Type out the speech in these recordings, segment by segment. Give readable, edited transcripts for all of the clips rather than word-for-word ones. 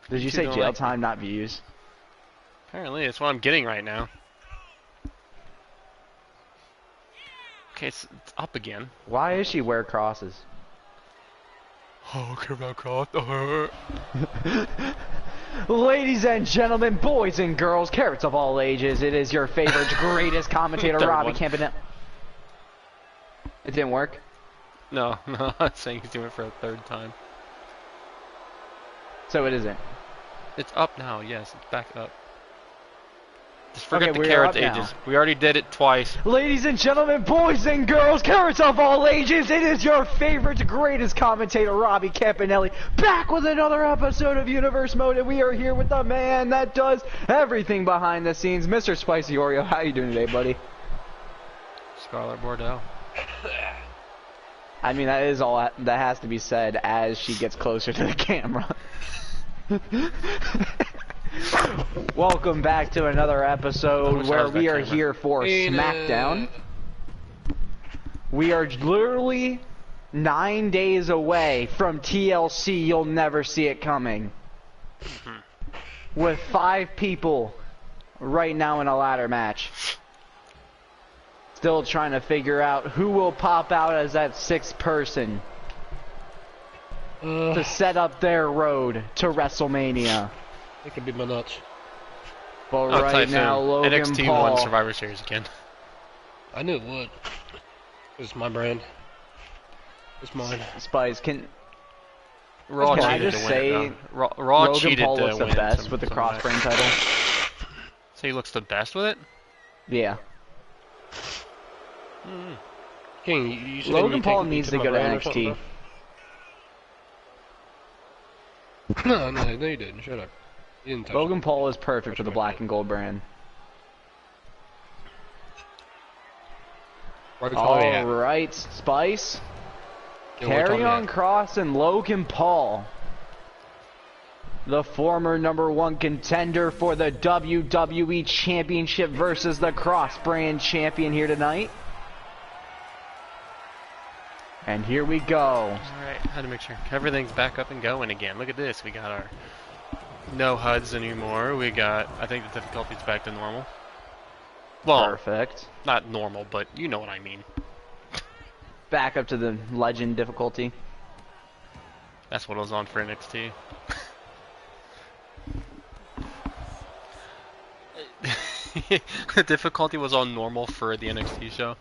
Did you say jail time, not views? Apparently, it's what I'm getting right now. Okay, it's up again. Why is she wear crosses? Oh, care about cross. Ladies and gentlemen, boys and girls, carrots of all ages, it is your favorite, greatest commentator, Robbie Campanelli. It didn't work? No, I'm not saying he's doing it for a third time. So it isn't? It's up now, yes, it's back up. Just forget okay, the carrots ages. We already did it twice. Ladies and gentlemen, boys and girls, carrots of all ages, it is your favorite, greatest commentator, Robbie Campanelli, back with another episode of Universe Mode, and we are here with the man that does everything behind the scenes, Mr. Spicy Oreo. How you doing today, buddy? Scarlet Bordeaux. I mean, that is all that has to be said as she gets closer to the camera. Welcome back to another episode where we are here for Smackdown. We are literally 9 days away from TLC. You'll never see it coming. With 5 people right now in a ladder match. Still trying to figure out who will pop out as that 6th person to set up their road to WrestleMania. It could be my nuts. But right now, Logan NXT Paul won Survivor Series again. I knew it would. It's my brand. It's mine. Spice, can Raw I cheated just to say win it, though. Raw Logan cheated Paul to looks the win best with the cross-brand title? So he looks the best with it? Yeah. King, you said Logan Paul needs to go to NXT. No, you didn't. Shut up. You didn't touch Logan it. Paul is perfect for the black and gold brand. Alright, Spice. Karrion Kross and Logan Paul. The former #1 contender for the WWE Championship versus the Cross brand champion here tonight. And here we go. Alright, had to make sure everything's back up and going again. Look at this. We got our no HUDs anymore. We got, I think the difficulty's back to normal. Well, perfect. Not normal, but you know what I mean. Back up to the legend difficulty. That's what I was on for NXT. The difficulty was on normal for the NXT show.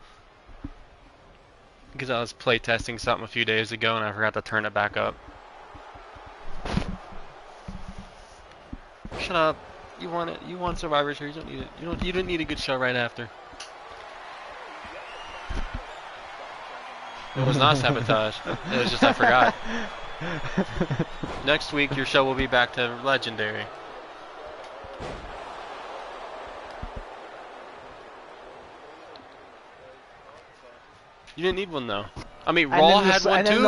Because I was playtesting something a few days ago and I forgot to turn it back up. Shut up. You want it. You want Survivor Series. You don't need it. You don't need a good show right after. It was not sabotage. It was just I forgot. Next week your show will be back to legendary. You didn't need one though. I mean, Raw had one too.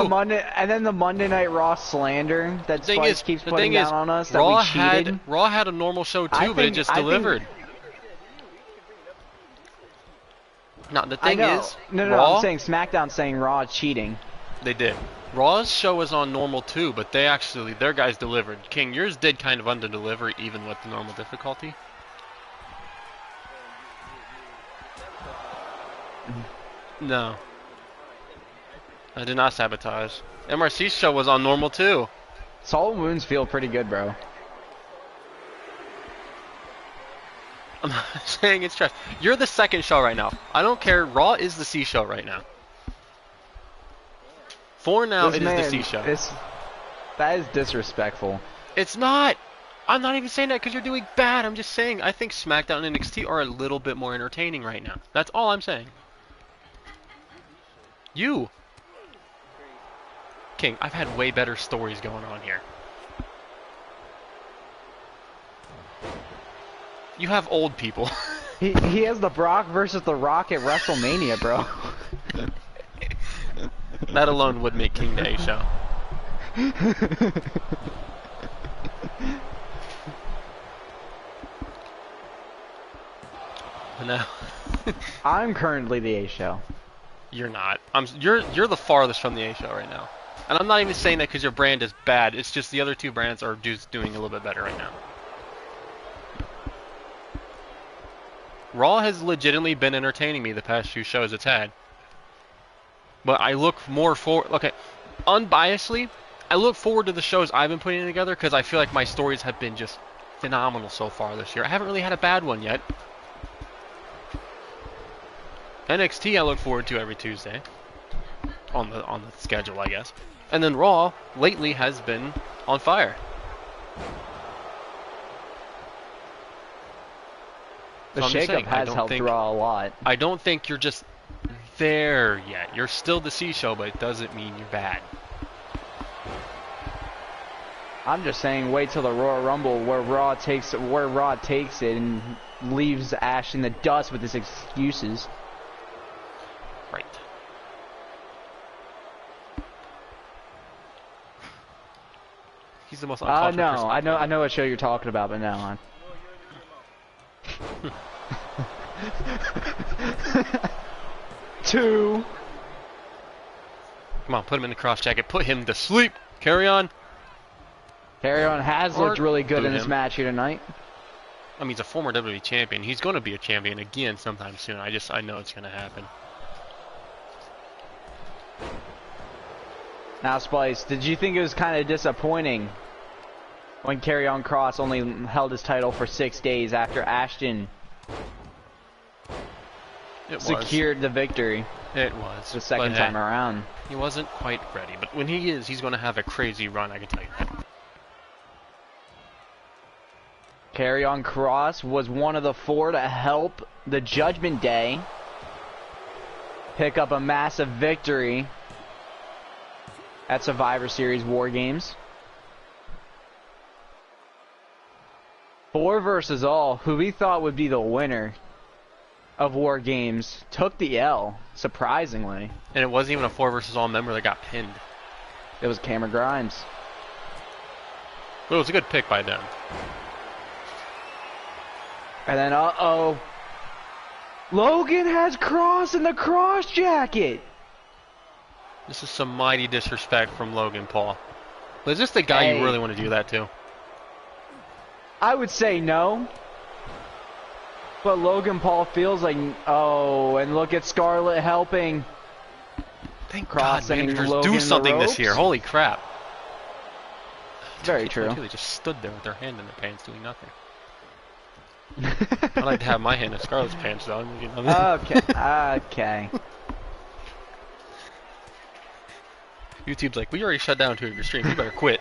And then the Monday Night Raw slander that Spice keeps putting down on us that we cheated. Raw had a normal show too, but it just delivered. No, the thing is, no, Raw, I'm saying SmackDown saying Raw is cheating. They did. Raw's show was on normal too, but they actually, their guys delivered. King, yours did kind of under-deliver even with the normal difficulty. No. I did not sabotage. MRC's show was on normal too. Salt wounds feel pretty good, bro. I'm not saying it's trash. You're the second show right now. I don't care. Raw is the C show right now. For now, it is the C show. That is disrespectful. It's not. I'm not even saying that because you're doing bad. I'm just saying I think SmackDown and NXT are a little bit more entertaining right now. That's all I'm saying. You. King, I've had way better stories going on here. You have old people. he has the Brock versus the Rock at WrestleMania, bro. That alone would make King the A show. No. I'm currently the A show. You're not. You're the farthest from the A show right now. And I'm not even saying that because your brand is bad. It's just the other two brands are just doing a little bit better right now. Raw has legitimately been entertaining me the past few shows it's had. But I look more forward... Okay, unbiasedly, I look forward to the shows I've been putting together because I feel like my stories have been just phenomenal so far this year. I haven't really had a bad one yet. NXT I look forward to every Tuesday. On the schedule, I guess. And then Raw, lately, has been on fire. The shakeup has helped Raw a lot. I don't think you're just there yet. You're still the C show, but it doesn't mean you're bad. I'm just saying, wait till the Royal Rumble where Raw takes it and leaves Ash in the dust with his excuses. Right. He's the most unpopular person. I know what show you're talking about, but now on. Two. Come on, put him in the cross jacket. Put him to sleep. Carry on. Carry on has looked really good in this match here tonight. I mean, he's a former WWE champion. He's going to be a champion again sometime soon. I know it's going to happen. Now, Spice, did you think it was kind of disappointing when Karrion Kross only held his title for 6 days after Ashton secured the victory? It was. The second time around. He wasn't quite ready, but when he is, he's going to have a crazy run, I can tell you that. Karrion Kross was one of the 4 to help the Judgment Day pick up a massive victory at Survivor Series War Games. 4 versus all, who we thought would be the winner of War Games, took the L, surprisingly. And it wasn't even a 4 versus all member that got pinned. It was Cameron Grimes. But it was a good pick by them. And then, uh-oh, Logan has Kross in the cross jacket. This is some mighty disrespect from Logan Paul. But is this the guy you really want to do that to? I would say no. But Logan Paul feels like, oh, and look at Scarlett helping. Thank God managers do something this year. Holy crap. Very true. They just stood there with their hand in their pants doing nothing. I'd like to have my hand in Scarlett's pants, though. Okay, okay. YouTube's like, we already shut down 2 of your streams. You better quit.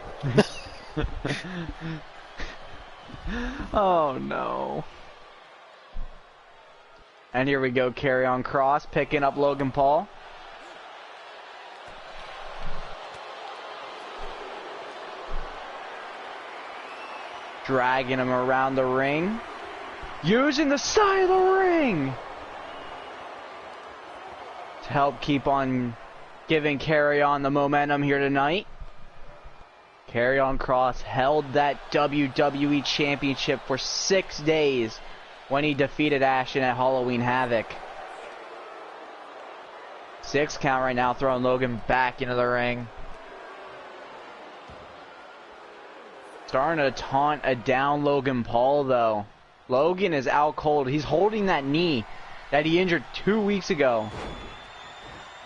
Oh, no. And here we go, Karrion Kross picking up Logan Paul. Dragging him around the ring. Using the side of the ring to help keep on giving Karrion the momentum here tonight. Karrion Kross held that WWE Championship for 6 days when he defeated Ashton at Halloween Havoc. 6 count right now, throwing Logan back into the ring. Starting to taunt a down Logan Paul, though. Logan is out cold. He's holding that knee that he injured 2 weeks ago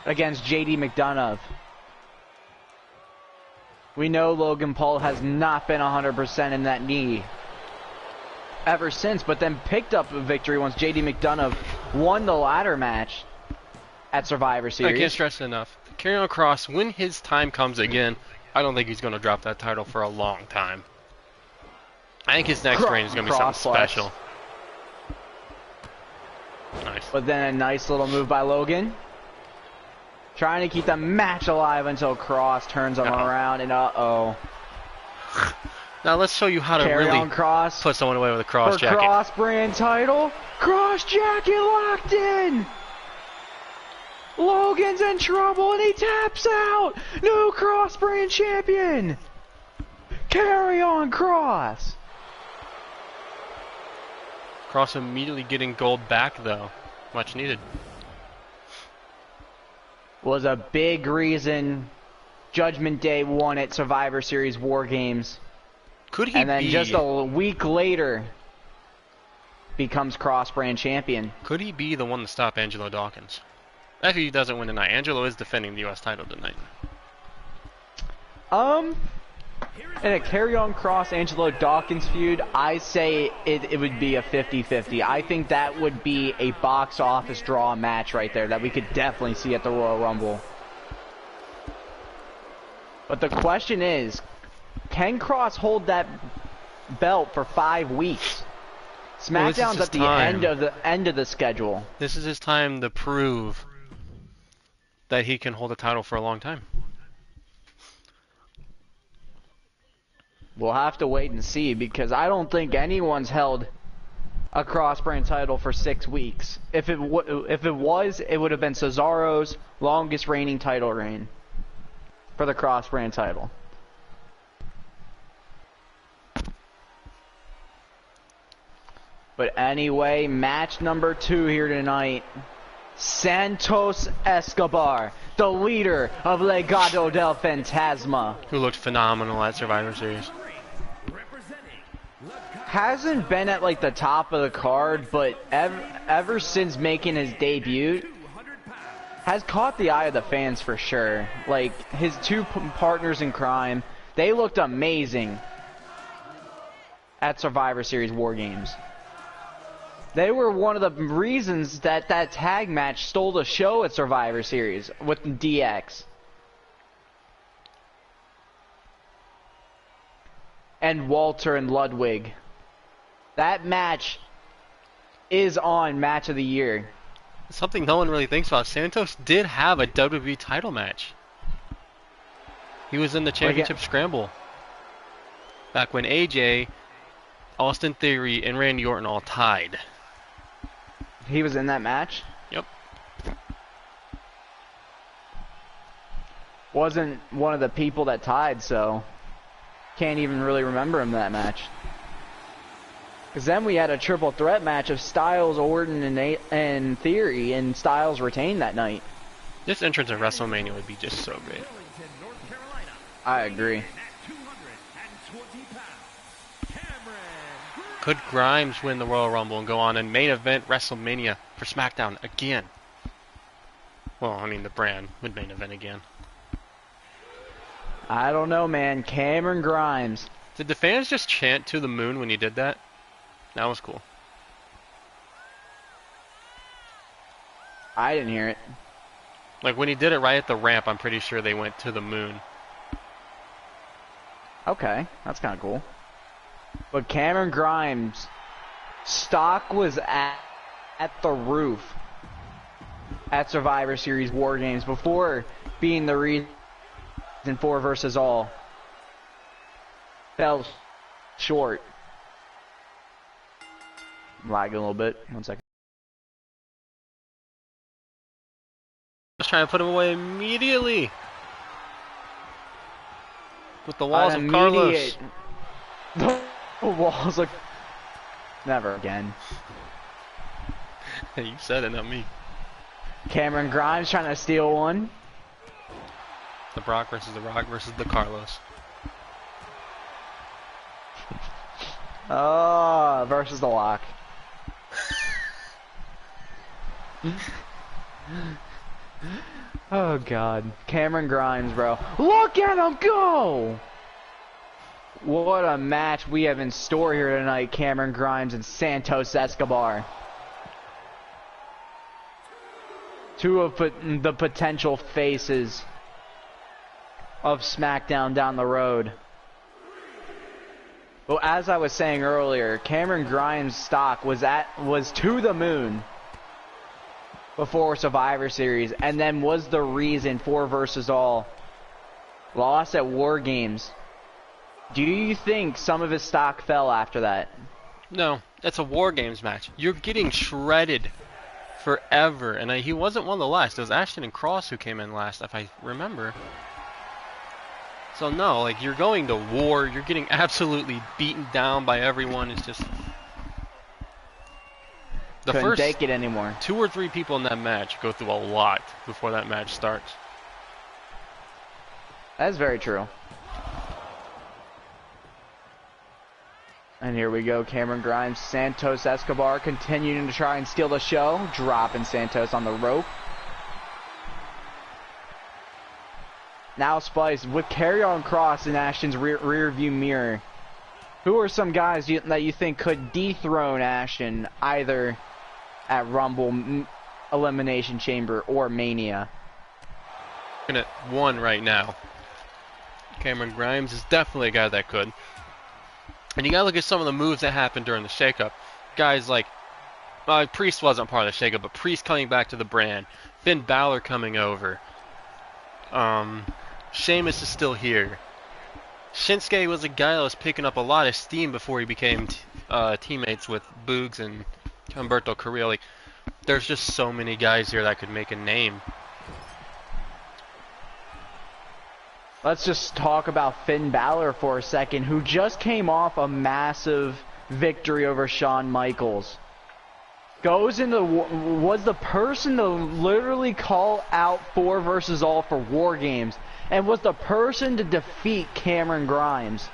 against JD McDonough. We know Logan Paul has not been 100% in that knee ever since, but then picked up a victory once JD McDonough won the ladder match at Survivor Series. I can't stress it enough. Karrion Kross, when his time comes again, I don't think he's going to drop that title for a long time. I think his next reign is going to be something special. Nice. But then a nice little move by Logan. Trying to keep the match alive until Kross turns him around, and uh-oh. Now let's show you how to really Kross put someone away with a cross for jacket. Cross brand title. Cross jacket locked in. Logan's in trouble and he taps out. New Cross brand champion. Karrion Kross. Kross immediately getting gold back though. Much needed. Was a big reason Judgment Day 1 at Survivor Series War Games. Could he and then be... just a week later becomes cross-brand champion. Could he be the one to stop Angelo Dawkins? If he doesn't win tonight. Angelo is defending the U.S. title tonight. In a Karrion Kross Angelo Dawkins feud, I say it would be a 50-50. I think that would be a box office draw match right there that we could definitely see at the Royal Rumble. But the question is, can Kross hold that belt for 5 weeks? SmackDown's at the end of the schedule. This is his time to prove that he can hold a title for a long time. We'll have to wait and see, because I don't think anyone's held a cross-brand title for 6 weeks. If it was, it would have been Cesaro's longest reigning title reign for the cross-brand title. But anyway, match number 2 here tonight. Santos Escobar, the leader of Legado del Fantasma. Who looked phenomenal at Survivor Series. Hasn't been at like the top of the card, but ever since making his debut, has caught the eye of the fans for sure. Like, his 2 partners in crime, they looked amazing at Survivor Series War Games. They were one of the reasons that tag match stole the show at Survivor Series with DX. And Walter and Ludwig. That match is on Match of the Year. Something no one really thinks about. Santos did have a WWE title match. He was in the championship scramble. Back when AJ, Austin Theory, and Randy Orton all tied. He was in that match? Yep. Wasn't one of the people that tied, so can't even really remember him that match. Because then we had a triple threat match of Styles, Orton, and Theory, and Styles retained that night. This entrance at WrestleMania would be just so great. I agree. Could Grimes win the Royal Rumble and go on and main event WrestleMania for SmackDown again? Well, I mean, the brand would main event again. I don't know, man. Cameron Grimes. Did the fans just chant to the moon when he did that? That was cool. I didn't hear it. Like, when he did it right at the ramp, I'm pretty sure they went to the moon. Okay, that's kind of cool. But Cameron Grimes' stock was at the roof at Survivor Series War Games before being the reason for versus all. Fell short. I'm lagging a little bit. 1 second. Just trying to put him away immediately. With the walls of Carlos. The walls of... Never again. You said it, not me. Cameron Grimes trying to steal one. The Brock versus the Rock versus the Carlos. Oh, versus the Lock. Oh God, Cameron Grimes, bro. Look at him go! What a match we have in store here tonight, Cameron Grimes and Santos Escobar. 2 of the potential faces of SmackDown down the road. Well, as I was saying earlier, Cameron Grimes' stock was to the moon before Survivor Series, and then was the reason for versus all lost at War Games. Do you think some of his stock fell after that? No, it's a War Games match. You're getting shredded forever, and he wasn't one of the last. It was Ashton and Cross who came in last, if I remember. So no, like, you're going to war, you're getting absolutely beaten down by everyone. It's just the Couldn't first take it anymore. 2 or 3 people in that match go through a lot before that match starts. That's very true. And here we go, Cameron Grimes, Santos Escobar continuing to try and steal the show, dropping Santos on the rope. Now Spice with Karrion Kross in Ashton's rear view mirror. Who are some guys that you think could dethrone Ashton either at Rumble, Elimination Chamber, or Mania? Looking at one right now. Cameron Grimes is definitely a guy that could. And you gotta look at some of the moves that happened during the shakeup. Guys like, Priest wasn't part of the shakeup, but Priest coming back to the brand. Finn Balor coming over. Sheamus is still here. Shinsuke was a guy that was picking up a lot of steam before he became teammates with Boogs and Humberto Carrillo. Like, there's just so many guys here that could make a name. Let's just talk about Finn Balor for a second, who just came off a massive victory over Shawn Michaels. Goes into was the person to literally call out 4 versus all for War Games, and was the person to defeat Cameron Grimes.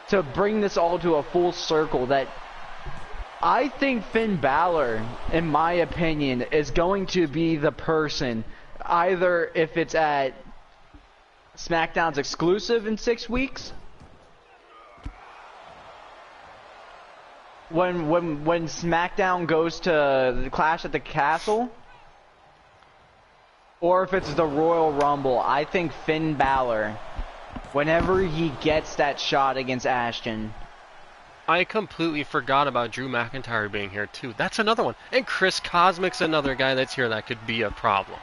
To bring this all to a full circle, that I think Finn Balor, in my opinion, is going to be the person, either if it's at SmackDown's exclusive in 6 weeks, when SmackDown goes to the Clash at the Castle, or if it's the Royal Rumble. I think Finn Balor, whenever he gets that shot against Ashton. I completely forgot about Drew McIntyre being here too. That's another one. And Chris Cosmic's another guy that's here that could be a problem.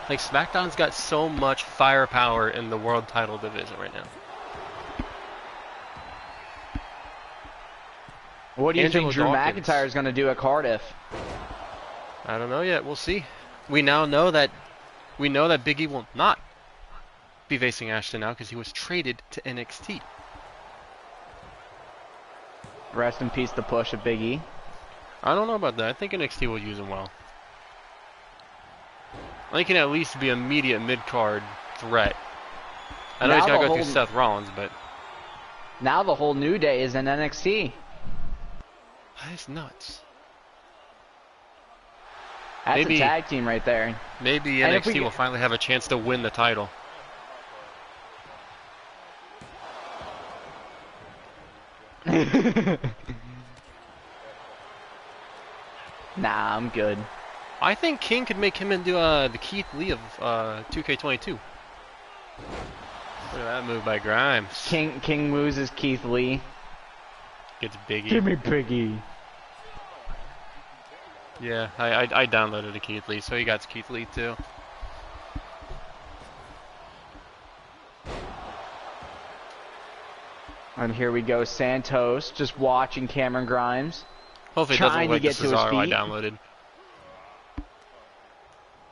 Like, SmackDown's got so much firepower in the world title division right now. What do you think Drew McIntyre is going to do at Cardiff? I don't know yet. We'll see. We know that Big E will not be facing Ashton now because he was traded to NXT. Rest in peace, the push of Big E. I don't know about that. I think NXT will use him well. He can at least be a immediate mid-card threat. I know he's got to go through Seth Rollins, but... Now the whole New Day is in NXT. That's nuts. That's maybe a tag team right there. Maybe NXT will finally have a chance to win the title. Nah, I'm good. I think King could make him into the Keith Lee of 2K22. Look at that move by Grimes. King moves as Keith Lee. Gets Big E. Give me Big E. Yeah, I downloaded a Keith Lee, so he got Keith Lee too. And here we go, Santos just watching Cameron Grimes. Hopefully it doesn't like the Cesaro I downloaded.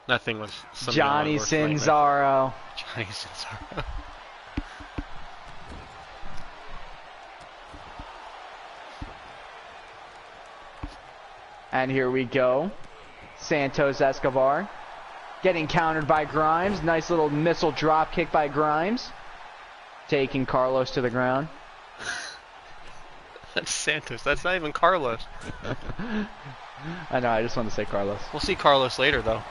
That thing was Johnny Cesaro. Johnny Cesaro. And here we go. Santos Escobar getting countered by Grimes. Nice little missile drop kick by Grimes. Taking Carlos to the ground. That's Santos. That's not even Carlos. I know, I just want to say Carlos. We'll see Carlos later, though.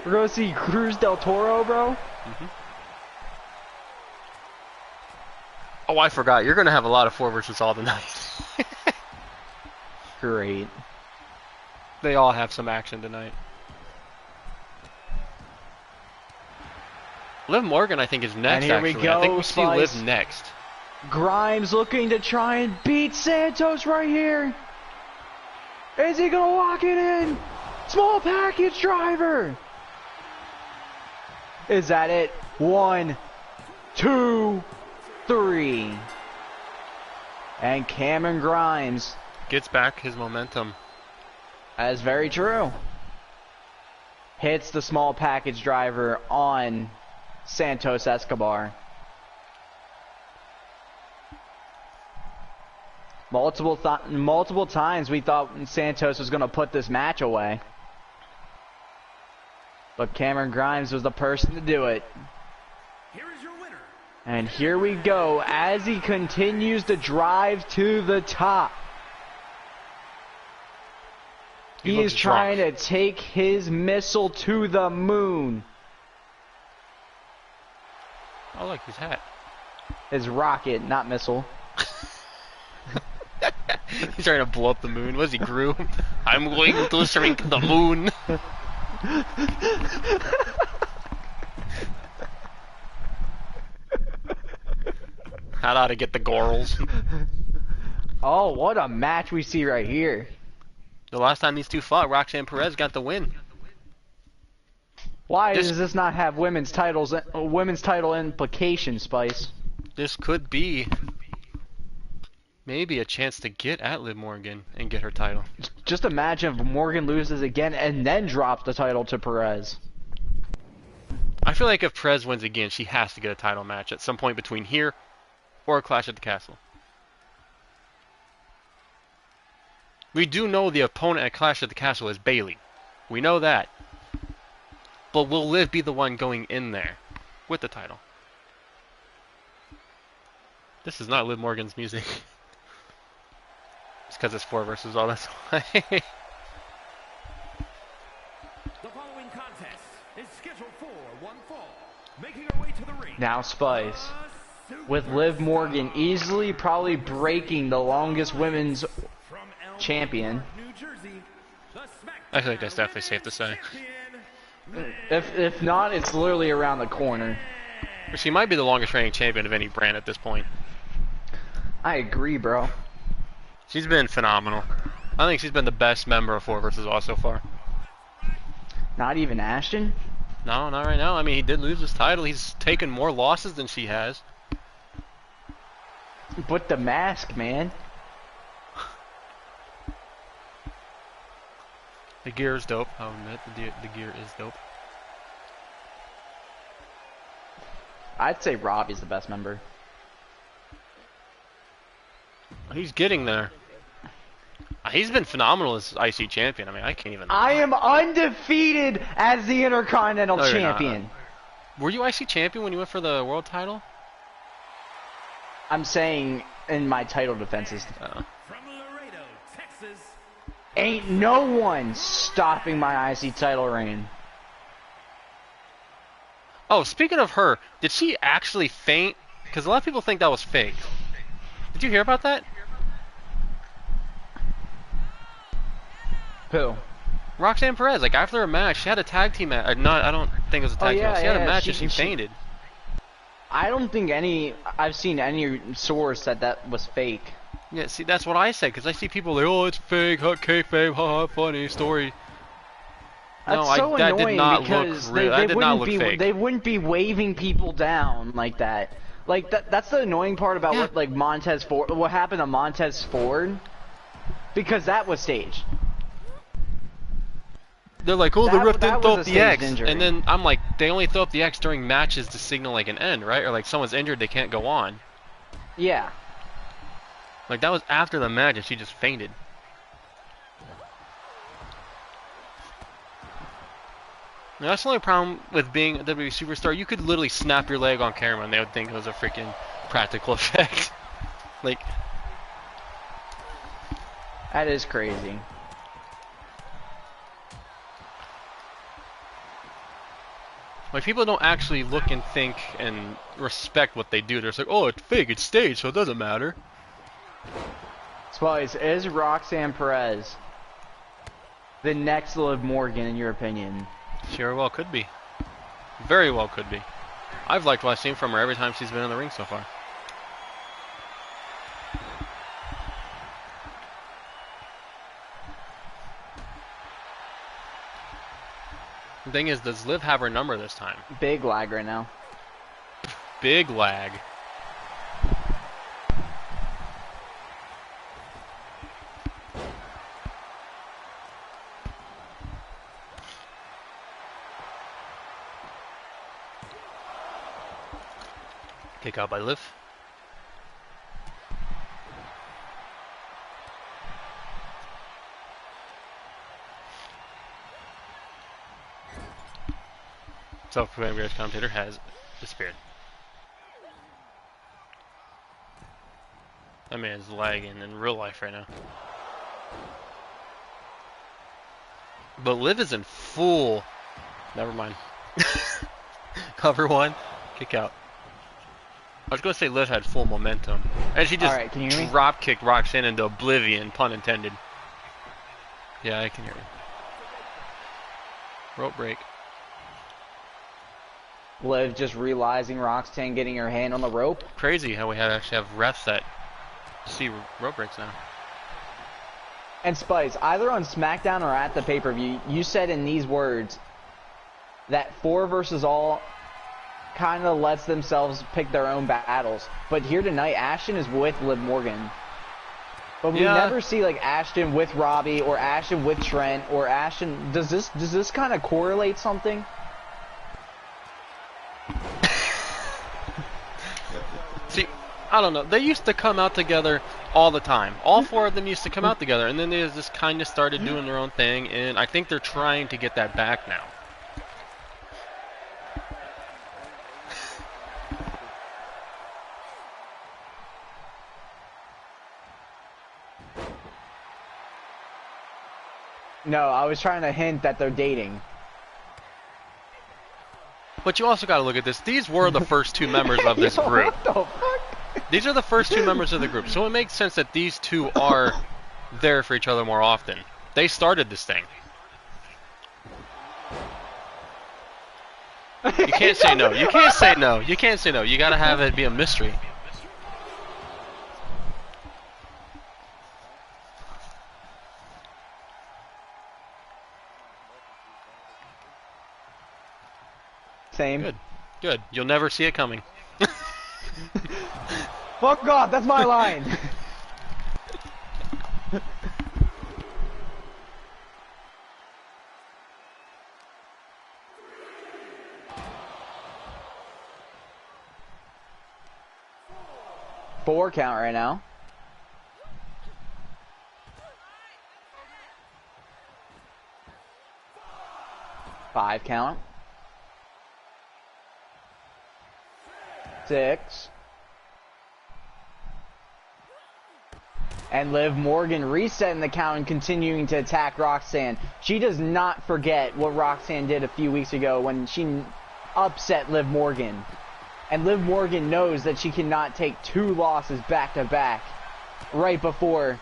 We're going to see Cruz del Toro, bro? Mm-hmm. Oh, I forgot. You're going to have a lot of 4 versus all tonight. Great. They all have some action tonight. Liv Morgan, I think, is next, actually. We go, I think we'll see Liv next. Grimes looking to try and beat Santos right here. Is he going to lock it in? Small package driver. Is that it? 1, 2, 3. And Cameron Grimes gets back his momentum. That is very true. Hits the small package driver on Santos Escobar. Multiple times we thought Santos was going to put this match away. But Cameron Grimes was the person to do it. Here is your winner. And here we go as he continues to drive to the top. He is trying to take his missile to the moon. I like his hat. His rocket, not missile. He's trying to blow up the moon. Was he Groom? I'm going to shrink the moon. How ought to get the gorals. Oh, what a match we see right here. The last time these two fought, Roxanne Perez got the win. Why does this not have women's title implications, Spice? This could be maybe a chance to get at Liv Morgan and get her title. Just imagine if Morgan loses again and then drops the title to Perez. I feel like if Perez wins again, she has to get a title match at some point between here or a Clash at the Castle. We do know the opponent at Clash at the Castle is Bayley. We know that. But will Liv be the one going in there with the title? This is not Liv Morgan's music. It's because it's 4 versus all, that's why. The following contest is scheduled for one fall. Making her way to the ring. Now Spice, with Liv Morgan easily probably breaking the longest women's champion. I feel like that's definitely safe to say. If not, it's literally around the corner. She might be the longest reigning champion of any brand at this point. I agree, bro. She's been phenomenal. I think she's been the best member of 4 versus all so far. Not even Ashton? No, not right now. I mean, he did lose his title. He's taken more losses than she has. But the mask, man. The gear is dope. I'll admit, the gear is dope. I'd say Robbie's the best member. He's getting there. He's been phenomenal as IC champion. I mean, I can't even... I am undefeated as the Intercontinental Champion. Were you IC champion when you went for the world title? I'm saying in my title defenses. From Laredo, Texas. Ain't no one stopping my IC title reign. Oh, speaking of her, did she actually faint? Because a lot of people think that was fake. Did you hear about that? Who? Roxanne Perez. Like after a match, she had a tag team match. I don't think it was a tag team match. She had a match and she fainted. I don't think I've seen any source that was fake. Yeah, see, that's what I said, because I see people like, oh, it's fake, kayfabe, haha, funny story. That's no, so that annoying did not because look real. That did not look fake. They wouldn't be waving people down like that. Like that's the annoying part about what like what happened to Montez Ford, because that was staged. They're like, oh, the ref didn't throw up the X, injury. and then I'm like, they only throw up the X during matches to signal like an end, right? Or like someone's injured, they can't go on. Yeah. Like that was after the match, and she just fainted. Now, that's the only problem with being a WWE superstar. You could literally snap your leg on camera, and they would think it was a freaking practical effect. Like, that is crazy. like people don't actually look and think and respect what they do. They're just like, oh, it's fake, it's staged, so it doesn't matter. Spice, is Roxanne Perez the next Liv Morgan in your opinion? She very well could be. Very well could be. I've liked what I've seen from her every time she's been in the ring so far. The thing is, does Liv have her number this time? Big lag right now. Big lag. Kick out by Liv. Self-proclaimed commentator has disappeared. That man is lagging in real life right now. But Liv is in full. Never mind. Cover one, kick out. I was gonna say Liv had full momentum, and she just drop kicked Roxanne into oblivion, pun intended. Yeah, I can hear you. Rope break. Liv just realizing Roxanne getting her hand on the rope. Crazy how we actually have refs that see rope breaks now. And Spice, either on Smackdown or at the pay-per-view, you said in these words that 4 versus all kind of lets themselves pick their own battles. But here tonight, Ashton is with Liv Morgan. But we never see like Ashton with Robbie or Ashton with Trent or Ashton. Does this kind of correlate something? See, I don't know. They used to come out together all the time. All 4 of them used to come out together, and then they just kind of started doing their own thing, and I think they're trying to get that back now. No, I was trying to hint that they're dating. But you also got to look at this. These were the first 2 members of this group. What the fuck? These are the first 2 members of the group, so it makes sense that these 2 are there for each other more often. They started this thing. You can't say no. You can't say no. You can't say no. You got to have it be a mystery. Same. Good. Good. You'll never see it coming. Fuck off, that's my line. Four count right now. Five count. 6. And Liv Morgan resetting the count and continuing to attack Roxanne. She does not forget what Roxanne did a few weeks ago when she upset Liv Morgan. And Liv Morgan knows that she cannot take 2 losses back to back right before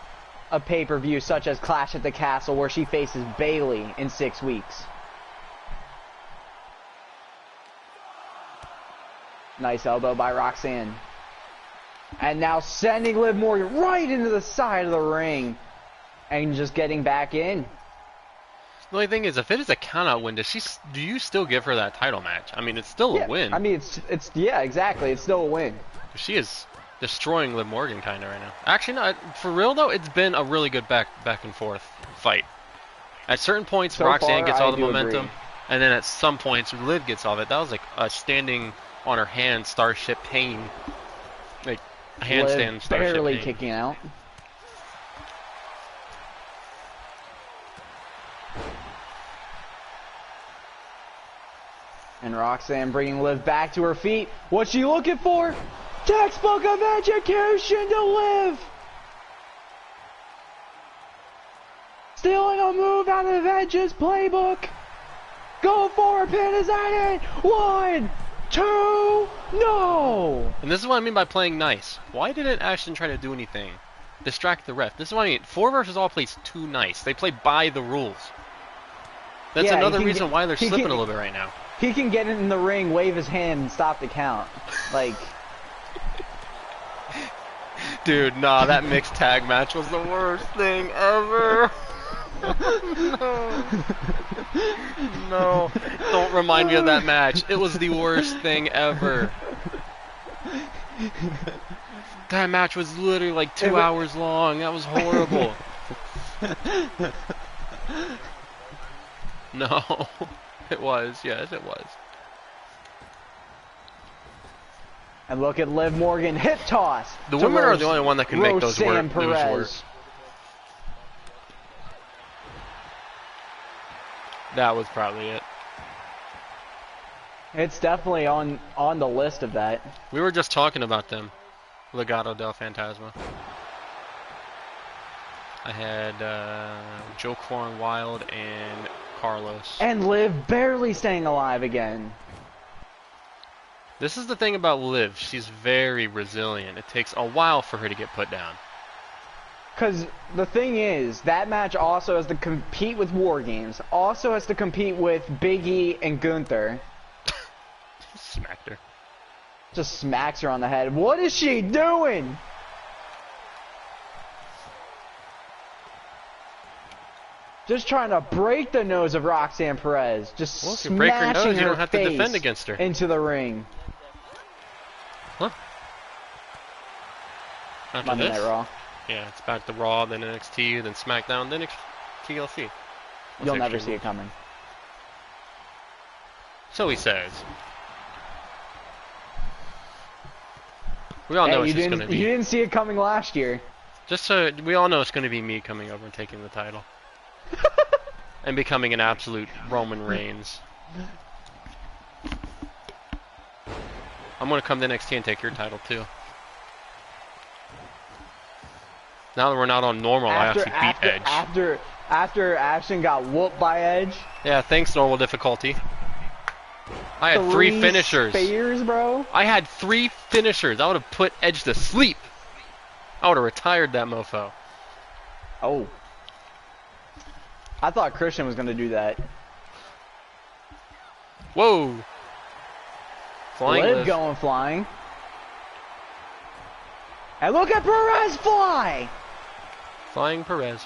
a pay-per-view such as Clash at the Castle where she faces Bayley in 6 weeks. Nice elbow by Roxanne. And now sending Liv Morgan right into the side of the ring. And just getting back in. The only thing is, if it is a countout win, do you still give her that title match? I mean, it's still a win. I mean, it's yeah, exactly. It's still a win. She is destroying Liv Morgan kind of right now. Actually, no, for real though, it's been a really good back and forth fight. At certain points, so Roxanne gets all the momentum, and then at some points, Liv gets all of it. That was like a standing on her hand, Starship Pain. Like, a handstand Liv Starship barely Pain. kicking out. And Roxanne bringing Liv back to her feet. What's she looking for? Textbook of education to Liv! Stealing a move out of Edge's playbook. Go for a pin, is that it? 1, 2, no! And this is what I mean by playing nice. Why didn't Ashton try to do anything? Distract the ref. This is what I mean. 4 versus all plays too nice. They play by the rules. That's another reason why they're slipping a little bit right now. He can get in the ring, wave his hand, and stop the count. Like... Dude, nah, that mixed tag match was the worst thing ever. No. No. Don't remind me of that match. It was the worst thing ever. That match was literally like 2 hours long. That was horrible. No. It was. Yes, it was. And look at Liv Morgan hip toss. The women are the only one that can make those work. That was probably it. It's definitely on the list of that. We were just talking about them. Legado del Fantasma. I had Joe Corn Wild and Carlos. And Liv barely staying alive again. This is the thing about Liv. She's very resilient. It takes a while for her to get put down. Because the thing is, that match also has to compete with War Games. Also has to compete with Big E and Gunther. Smacked her. Just smacks her on the head. What is she doing? Just trying to break the nose of Roxanne Perez. Just well, if you break her nose, you don't have to defend against her. Into the ring. Huh? After Monday this? Night Raw. Yeah, it's back to Raw, then NXT, then Smackdown, then TLC. You'll never see it coming. So he says. We all know it's just going to be. You didn't see it coming last year. Just so we all know it's going to be me coming over and taking the title. And becoming an absolute Roman Reigns. I'm going to come to NXT and take your title too. Now that we're not on normal, I actually beat Edge. After Ashton got whooped by Edge. Yeah, thanks normal difficulty. I had 3 finishers. Spears, bro. I had 3 finishers. I would have put Edge to sleep. I would have retired that mofo. Oh. I thought Christian was going to do that. Whoa. Flying Liv going flying. And look at Perez fly! Flying Perez.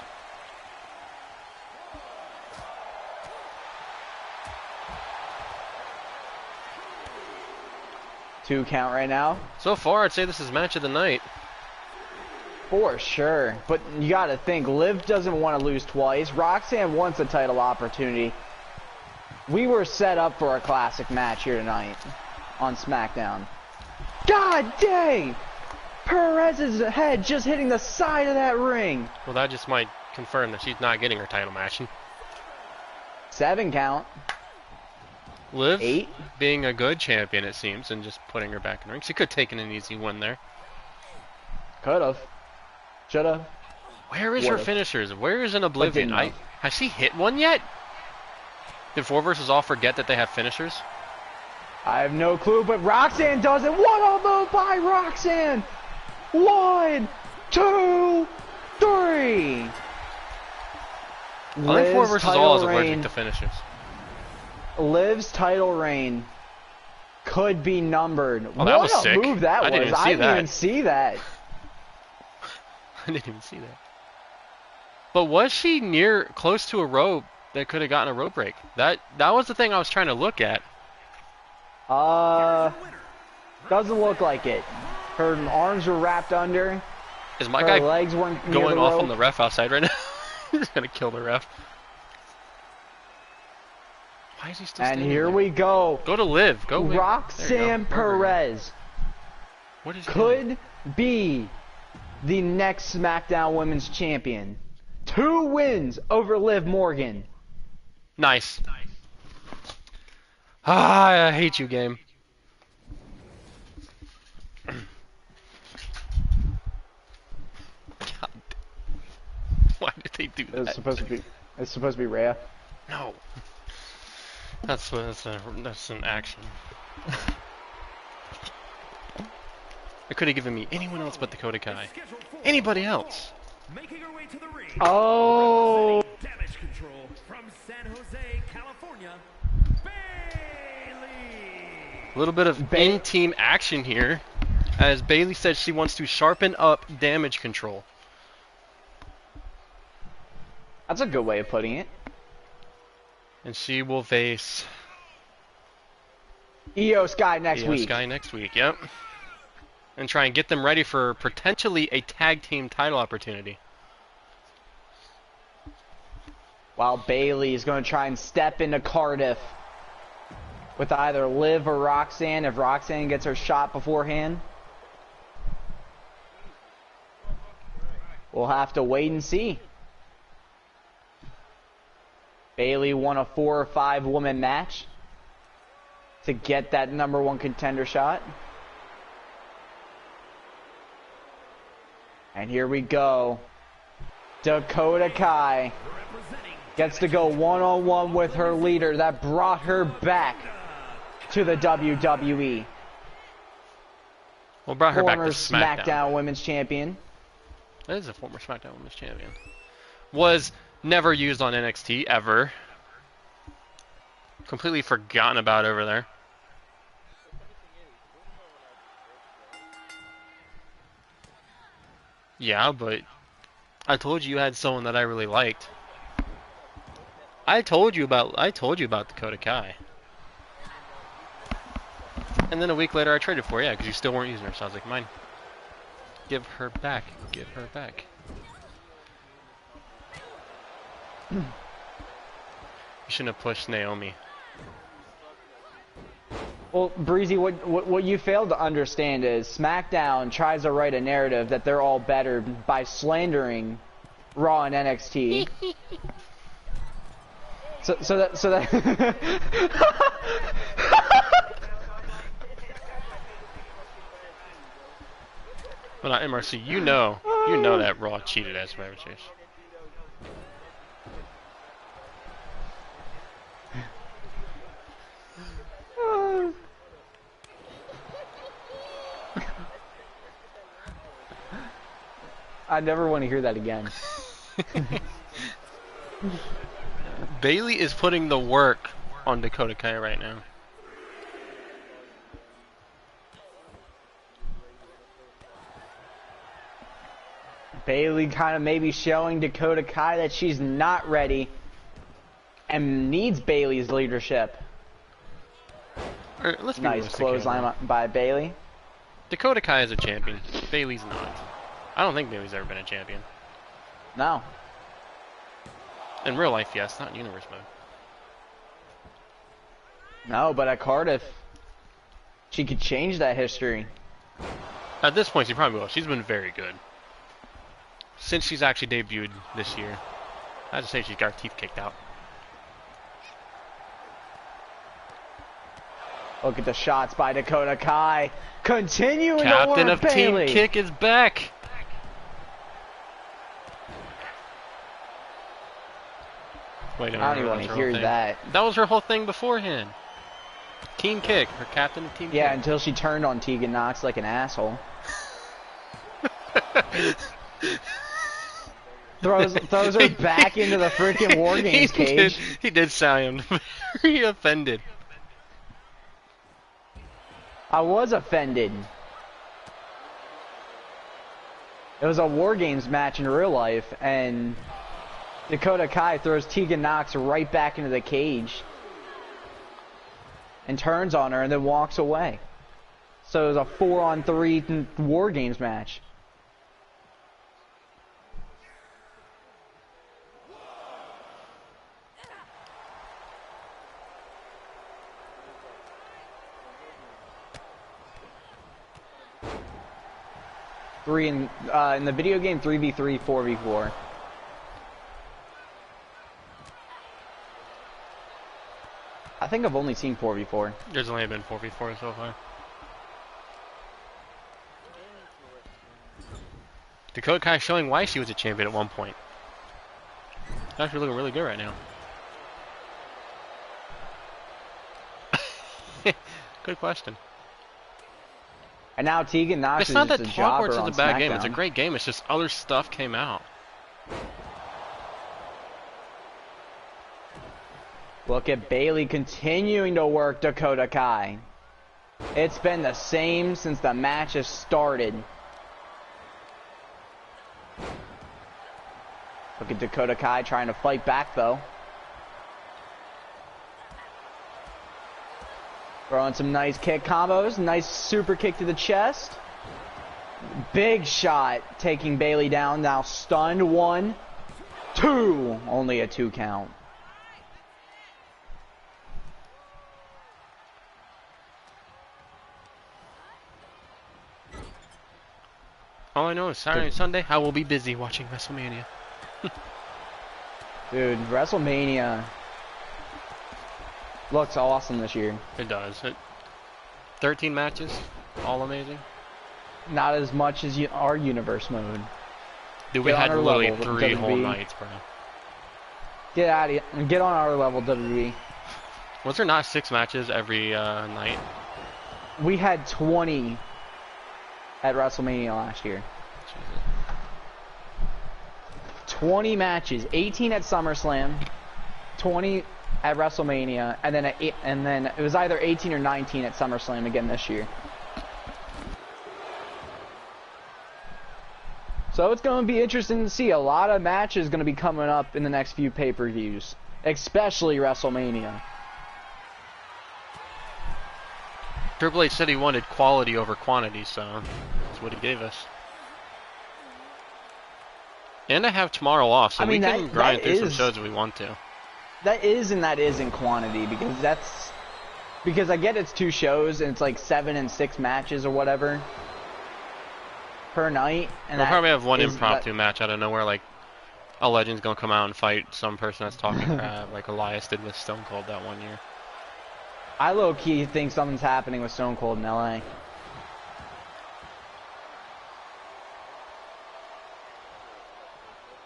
Two count right now. So far, I'd say this is match of the night. For sure. But you got to think, Liv doesn't want to lose twice. Roxanne wants a title opportunity. We were set up for a classic match here tonight on SmackDown. God dang! Perez's head just hitting the side of that ring. Well, that just might confirm that she's not getting her title match. 7 count. Liv 8. Being a good champion, it seems, and just putting her back in the ring. She could have taken an easy win there. Could have. Should have. Where is her finishers? Where is an Oblivion? Has she hit one yet? Did 4 vs. All forget that they have finishers? I have no clue, but Roxanne does it. What a move by Roxanne! 1, 2, 3. I think 4 vs. All is allergic to finishers. Liv's title reign could be numbered. Oh, that was what a sick. move that was. I didn't even see that. I didn't even see that. But was she close to a rope that could have gotten a rope break? That was the thing I was trying to look at. Doesn't look like it. Her arms were wrapped under. Is my her guy legs weren't going near the off rope. on the ref outside right now? He's gonna kill the ref. Why is he still standing And here there? we go. Go to Liv. Go win. Roxanne Perez What is could be the next SmackDown Women's Champion. 2 wins over Liv Morgan. Nice. Ah, I hate you, game. God. Why did they do that? It's supposed to be Rhea. No. That's an action. It could have given me anyone else but Dakota Kai. Anybody else. Making her way to the ring. Oh. Damage control from San Jose, California. Bayley. A little bit of in-team action here, as Bayley said she wants to sharpen up damage control. That's a good way of putting it. And she will face Io Sky next Io week. Sky next week, yep. And try and get them ready for potentially a tag team title opportunity. While Bayley is going to try and step into Cardiff with either Liv or Roxanne, if Roxanne gets her shot beforehand. We'll have to wait and see. Bayley won a 4 or 5 woman match. to get that #1 contender shot. And here we go. Dakota Kai gets to go one-on-one with her leader that brought her back to the WWE. Well, brought her back to Former SmackDown. SmackDown Women's Champion. That is a former SmackDown Women's Champion. Was never used on NXT ever. Completely forgotten about over there. Yeah, but I told you had someone that I really liked. I told you about Dakota Kai. And then a week later I traded for her, yeah, because you still weren't using her. So I was like, mine. Give her back. Give her back. You shouldn't have pushed Naomi. Well, Breezy, what you failed to understand is SmackDown tries to write a narrative that they're all better by slandering Raw and NXT. so that Well, not MRC. You know that Raw cheated as Survivor Series. I never want to hear that again. Bayley is putting the work on Dakota Kai right now. Bayley kind of maybe showing Dakota Kai that she's not ready and needs Bayley's leadership. Let's be Nice realistic clothesline here. by Bayley. Dakota Kai is a champion. Bayley's not. I don't think Bayley's ever been a champion. No. In real life, yes, not in universe mode. No, but at Cardiff, she could change that history. At this point, she probably will. She's been very good. Since she's actually debuted this year. I have to say she's got her teeth kicked out. Look at the shots by Dakota Kai. Continuing Captain to of work Bayley. Team Kick is back. Wait, no, I don't even no, want that was to her hear whole thing. that. That was her whole thing beforehand. Team Kick, her captain of Team Yeah, Kick. until she turned on Tegan Knox like an asshole. throws her back into the freaking War Games cage. He did sound very offended. I was offended. It was a War Games match in real life, and Dakota Kai throws Tegan Knox right back into the cage and turns on her and then walks away. So it was a 4-on-3 War Games match. In the video game, 3v3, 4v4. I think I've only seen 4v4. There's only been 4v4 so far. Dakota Kai showing why she was a champion at one point. She's actually looking really good right now. Good question. And now Tegan Knox It's is not just that a jobber Hogwarts on is a bad game. SmackDown. It's a great game. It's just other stuff came out. Look at Bayley continuing to work Dakota Kai. It's been the same since the match has started. Look at Dakota Kai trying to fight back though. Throwing some nice kick combos. Nice super kick to the chest. Big shot taking Bayley down. Now stunned. 1, 2. Only a 2 count. All I know is Saturday and Sunday I will be busy watching WrestleMania. Dude, WrestleMania. Looks awesome this year. It does. 13 matches, all amazing. Not as much as our universe mode. Dude, we Get had on our literally level, 3 whole WWE. nights, bro. Get out of here. Get on our level, WWE. Was there not 6 matches every night? We had 20 at WrestleMania last year. Jesus. 20 matches, 18 at SummerSlam, 20 at WrestleMania, and then it was either 18 or 19 at SummerSlam again this year. So it's going to be interesting to see. A lot of matches going to be coming up in the next few pay-per-views, especially WrestleMania. Triple H said he wanted quality over quantity, so that's what he gave us. And I have tomorrow off, so we can grind through some shows if we want to. That is and that isn't quantity, because I get it's 2 shows and it's like 7 and 6 matches or whatever per night. And we'll probably have one impromptu match out of nowhere, like a legend's gonna come out and fight some person that's talking crap, like Elias did with Stone Cold that one year. I low-key think something's happening with Stone Cold in LA.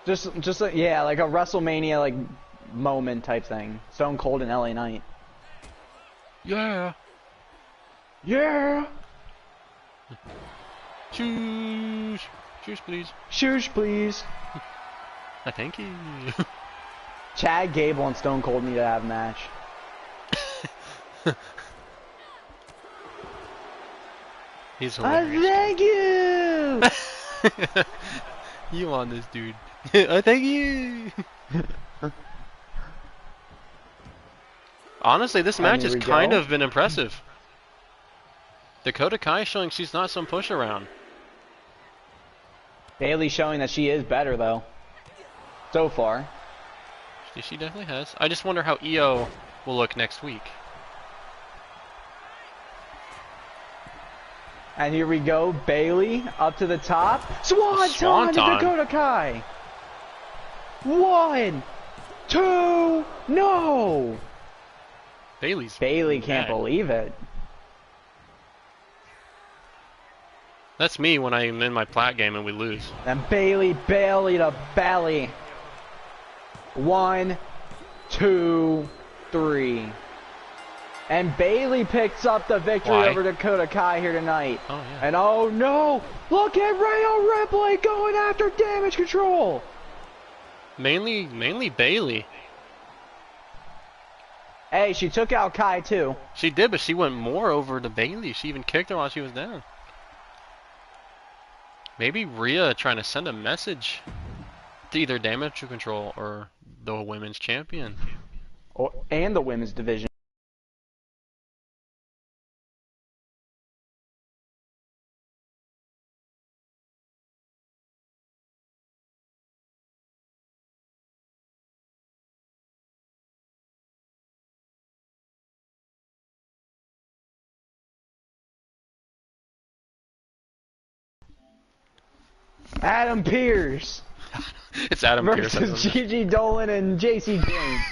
Just like, yeah, like a WrestleMania like moment type thing. Stone Cold in LA Knight. Yeah. Yeah. Shoes. Shoes, please. Shoes, please. Thank you. Chad Gable and Stone Cold need to have a match. He's hilarious. Thank you. You on this, dude? Thank you. Honestly, this match has kind of been impressive. Dakota Kai showing she's not some push around. Bailey showing that she is better though. So far. She definitely has. I just wonder how Io will look next week. And here we go, Bailey up to the top. Swanton to Dakota Kai. 1, 2, no. Bailey can't believe it. That's me when I'm in my plat game and we lose. And Bailey to belly. 1, 2, 3. And Bailey picks up the victory over Dakota Kai here tonight. Oh, yeah. And oh no! Look at Rhea Ripley going after Damage Control! Mainly Bailey. Hey, she took out Kai too. She did, but she went more over to Bailey. She even kicked her while she was down. Maybe Rhea trying to send a message to either Damage Control or the women's champion. And the women's division. Adam Pearce. It's Adam Pearce. Versus Gigi Dolan and JC James.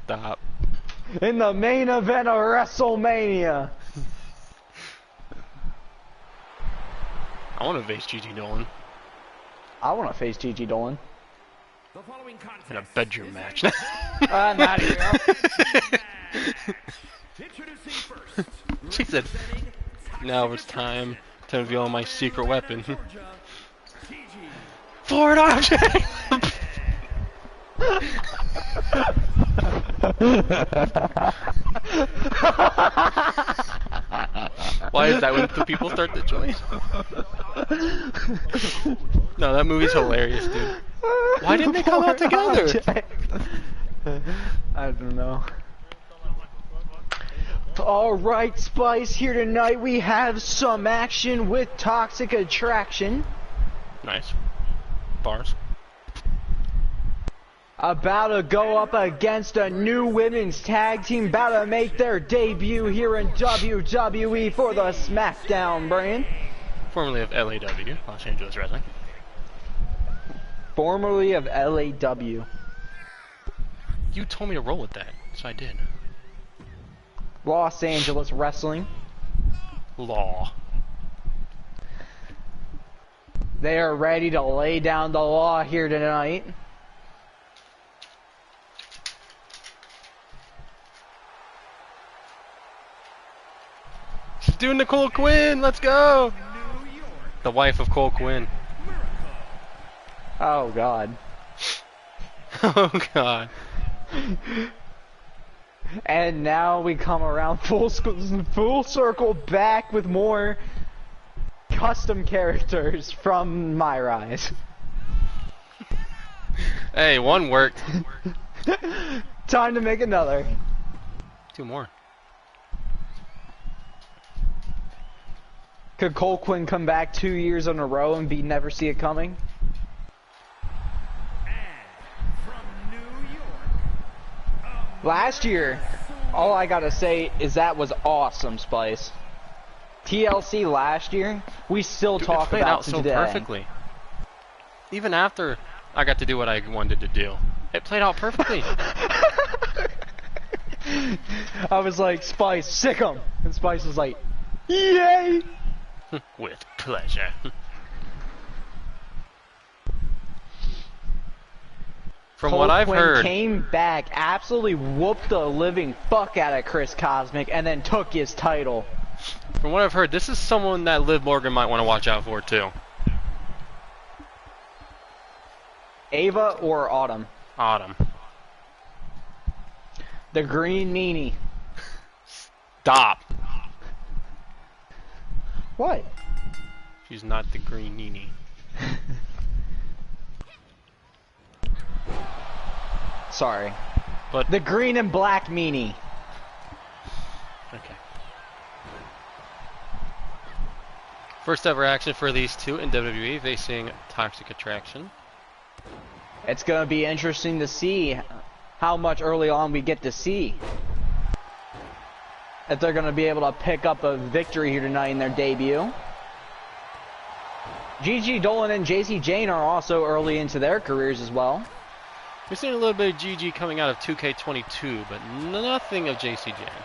Stop. In the main event of WrestleMania. I want to face Gigi Dolan. I want to face Gigi Dolan. The following contest In a bedroom match. I'm out of here. Introducing first. She said, now it's time to reveal my secret weapon. Forward option! Why is that when the people start to join? No, that movie's hilarious, dude. Why didn't they come out together? I don't know. Alright, Spice, here tonight we have some action with Toxic Attraction. Nice. Bars. About to go up against a new women's tag team, about to make their debut here in WWE for the Smackdown brand. Formerly of LAW, Los Angeles Wrestling. Formerly of LAW. You told me to roll with that. I did. Los Angeles Wrestling. Law. They are ready to lay down the law here tonight. She's doing Nicole Quinn. Let's go. The wife of Cole Quinn. Oh, God. Oh, God. And now we come around full circle back with more custom characters from My Rise. Hey, one worked. Time to make another. 2 more. Could Cole Quinn come back 2 years in a row and be never see it coming? Last year, all I gotta say is that was awesome, Spice. TLC last year, we still talk played about out so today. perfectly. Even after I got to do what I wanted to do, it played out perfectly. I was like, Spice, sick 'em, and Spice was like, yay! With pleasure. From Cole what I've Quinn heard, came back, absolutely whooped the living fuck out of Chris Cosmic, and then took his title. from what I've heard, this is someone that Liv Morgan might want to watch out for too. Ava or Autumn? Autumn. The green meanie. Stop. What? She's not the green Nini. Sorry. But The green and black meanie. okay. First ever action for these two in WWE facing Toxic Attraction. It's gonna be interesting to see how much early on we get to see. If they're gonna be able to pick up a victory here tonight in their debut. Gigi Dolan and JC Jane are also early into their careers as well. We've seen a little bit of GG coming out of 2K22, but nothing of JC Jane.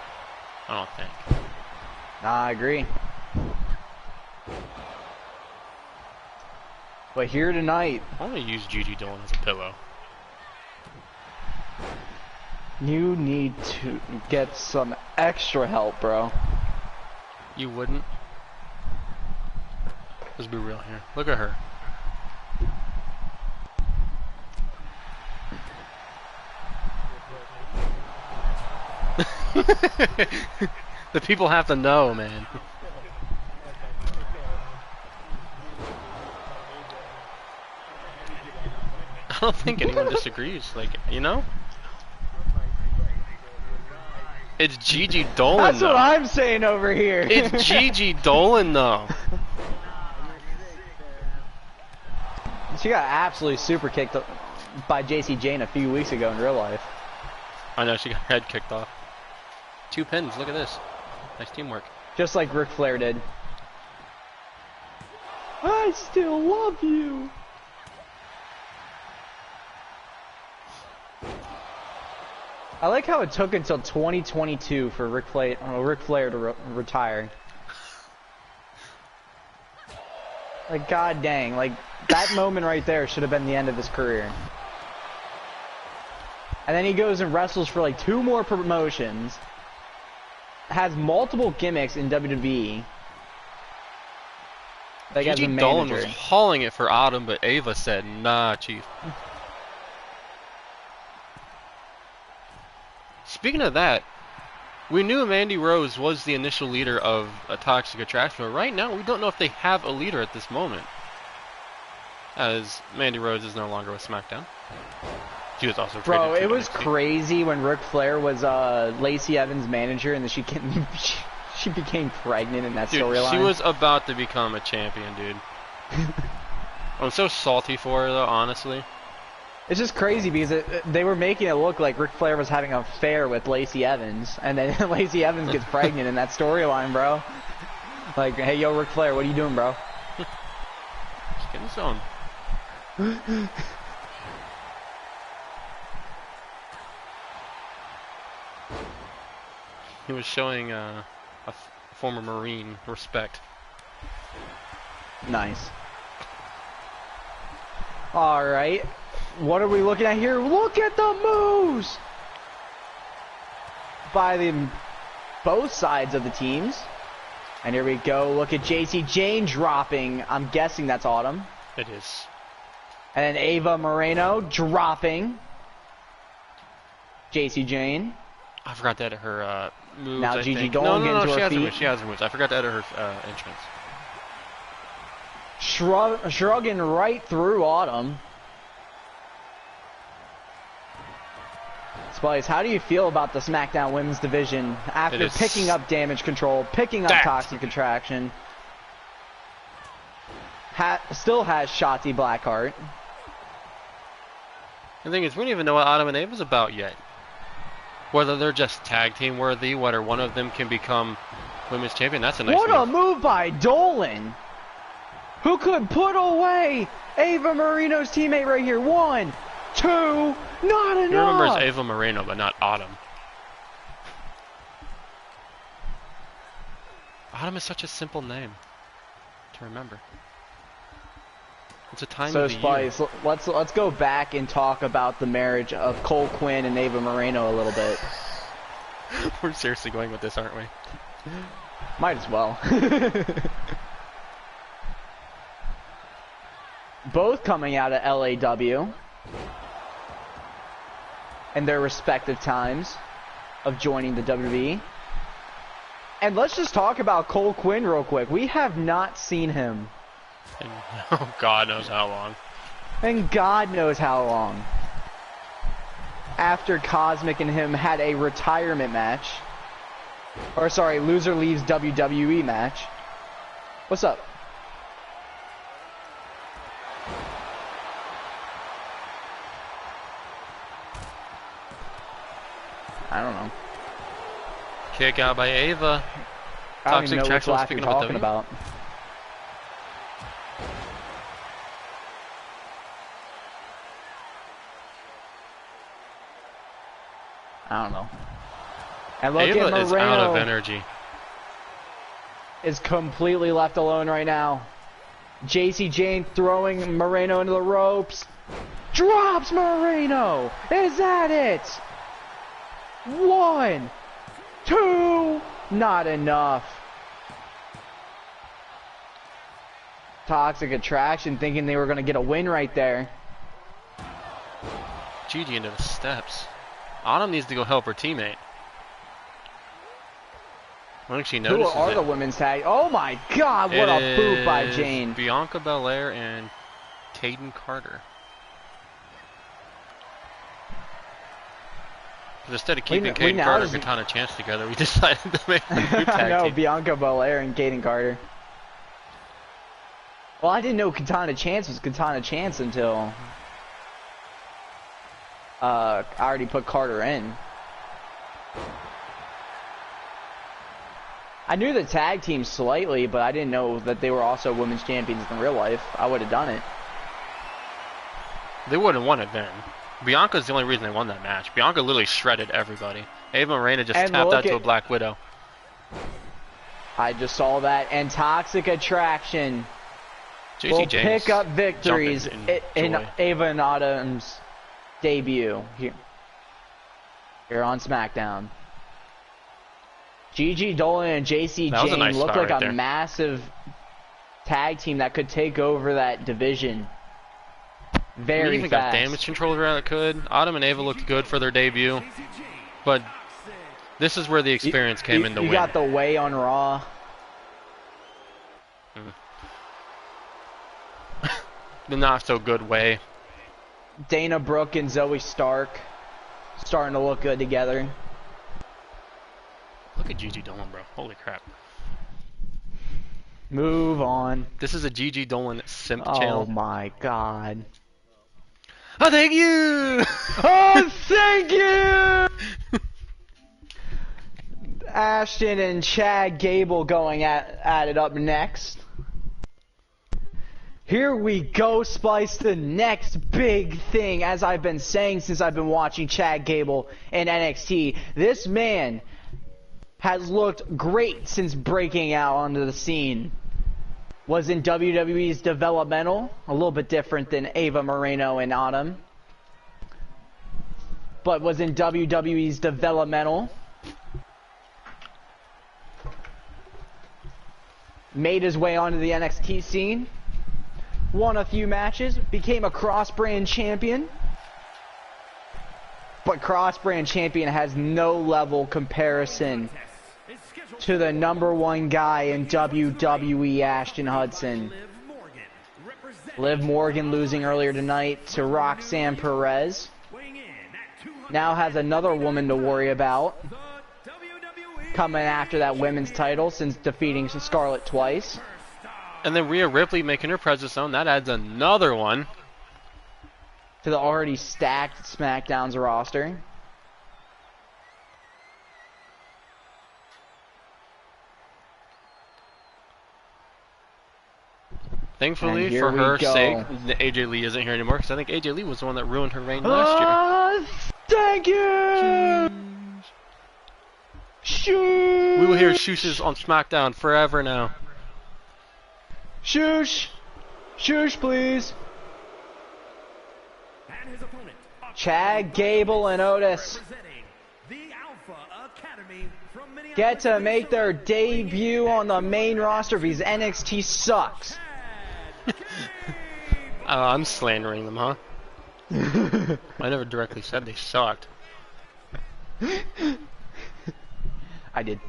I don't think. Nah, I agree. But here tonight, I want to use Gigi Dolan as a pillow. you need to get some extra help, bro. You wouldn't? Let's be real here. Look at her. The people have to know, man. I don't think anyone disagrees. Like, you know? It's Gigi Dolan, That's though. what I'm saying over here. It's Gigi Dolan, though. She got absolutely super kicked by JC Jane a few weeks ago in real life. I know, she got her head kicked off. 2 pins, look at this. Nice teamwork. Just like Ric Flair did. I still love you. I like how it took until 2022 for Ric Flair to retire. Like, god dang, like, that moment right there should have been the end of his career. And then he goes and wrestles for like 2 more promotions. Has multiple gimmicks in WWE. Like as a Gigi Dolan was manager. hauling it for Autumn, but Ava said, nah, Chief. Speaking of that, we knew Mandy Rose was the initial leader of a Toxic Attraction, but right now we don't know if they have a leader at this moment. As Mandy Rose is no longer with Smackdown. She was also Bro, traded to it was NXT. crazy when Ric Flair was Lacey Evans' manager and then she became pregnant in that Dude, storyline. she was about to become a champion, dude. I'm so salty for her, though, honestly. It's just crazy because they were making it look like Ric Flair was having an affair with Lacey Evans, and then Lacey Evans gets pregnant in that storyline, bro. Like, hey, yo, Ric Flair, what are you doing, bro? Just getting some. He was showing a former Marine respect. Nice. All right. What are we looking at here? Look at the moves by both sides of the teams. And here we go. Look at JC Jane dropping. I'm guessing that's Autumn. It is. And then Ava Moreno dropping JC Jane. I forgot to edit her moves. Now I Gigi think. Dolan No, gets she her has her feet. moves. She has her moves. I forgot to edit her entrance. Shrugging right through Autumn. Spice, how do you feel about the SmackDown Women's Division after picking up Damage Control, picking up Toxic Attraction? Still has Shotzi Blackheart. The thing is, we don't even know what Autumn and Ava's about yet. Whether they're just tag team worthy, whether one of them can become women's champion, that's a nice move. What a move by Dolan! Who could put away Ava Moreno's teammate right here? 1, 2, not enough! He remembers Ava Moreno, but not Autumn. Autumn is such a simple name to remember. It's a time of the Spice, year. let's go back and talk about the marriage of Cole Quinn and Ava Moreno a little bit. We're seriously going with this, aren't we? Might as well. Both coming out of LAW in their respective times of joining the WWE. And let's just talk about Cole Quinn real quick. We have not seen him. And, oh, God knows how long. And God knows how long. After Cosmic and him had a retirement match. Or sorry, loser leaves WWE match. What's up? I don't know. Kick out by Ava. I don't even know which Attraction laugh you're talking about. I don't know. And look Ava at Moreno is out of energy. Is completely left alone right now. JC Jane throwing Moreno into the ropes. Drops Moreno. Is that it? 1, 2, not enough. Toxic Attraction thinking they were going to get a win right there. Gigi into the steps. Autumn needs to go help her teammate. I think she Who notices are it. the women's tag? Oh my God, what a boot by Jane. Bianca Belair and Caden Carter. But instead of keeping Caden Carter and Katana Chance together, we decided to make a new tag No, team. Bianca Belair and Caden Carter. Well, I didn't know Katana Chance was Katana Chance until I already put Carter in. I knew the tag team slightly, but I didn't know that they were also women's champions in real life. I would have done it. They wouldn't have won it then. Bianca's the only reason they won that match. Bianca literally shredded everybody. Ava Moreno just tapped out to a Black Widow. I just saw that. And Toxic Attraction will pick up victories in Ava and Autumn's debut here on SmackDown. Gigi Dolan and JC Jane look like a massive tag team that could take over that division very fast. We even got Damage Control around it could. Autumn and Ava looked good for their debut, but this is where the experience came in to win. You got the way on Raw. The not so good way. Dana Brooke and Zoe Stark starting to look good together. Look at Gigi Dolan, bro. Holy crap. Move on. This is a Gigi Dolan simp channel. Oh my God. Oh, thank you! Oh, thank you! Ashton and Chad Gable going at it up next. Here we go, Spice, the next big thing, as I've been saying since I've been watching Chad Gable in NXT. This man has looked great since breaking out onto the scene. Was in WWE's developmental, a little bit different than Ava Moreno and Autumn, but was in WWE's developmental. Made his way onto the NXT scene, won a few matches, became a cross-brand champion, but cross-brand champion has no level comparison to the #1 guy in WWE, Ashton Hudson. Liv Morgan losing earlier tonight to Roxanne Perez. Now has another woman to worry about coming after that women's title since defeating Scarlett twice. And then Rhea Ripley making her presence known. That adds another one to the already stacked SmackDown's roster. Thankfully, for her sake, AJ Lee isn't here anymore, because I think AJ Lee was the one that ruined her reign last year. Thank you! Shoosh! We will hear shooshes on SmackDown forever now. Shoosh! Shoosh, please! And his opponent, Chad Gable and Otis get to make their debut on the main roster because NXT sucks. I'm slandering them, huh? I never directly said they sucked. I did.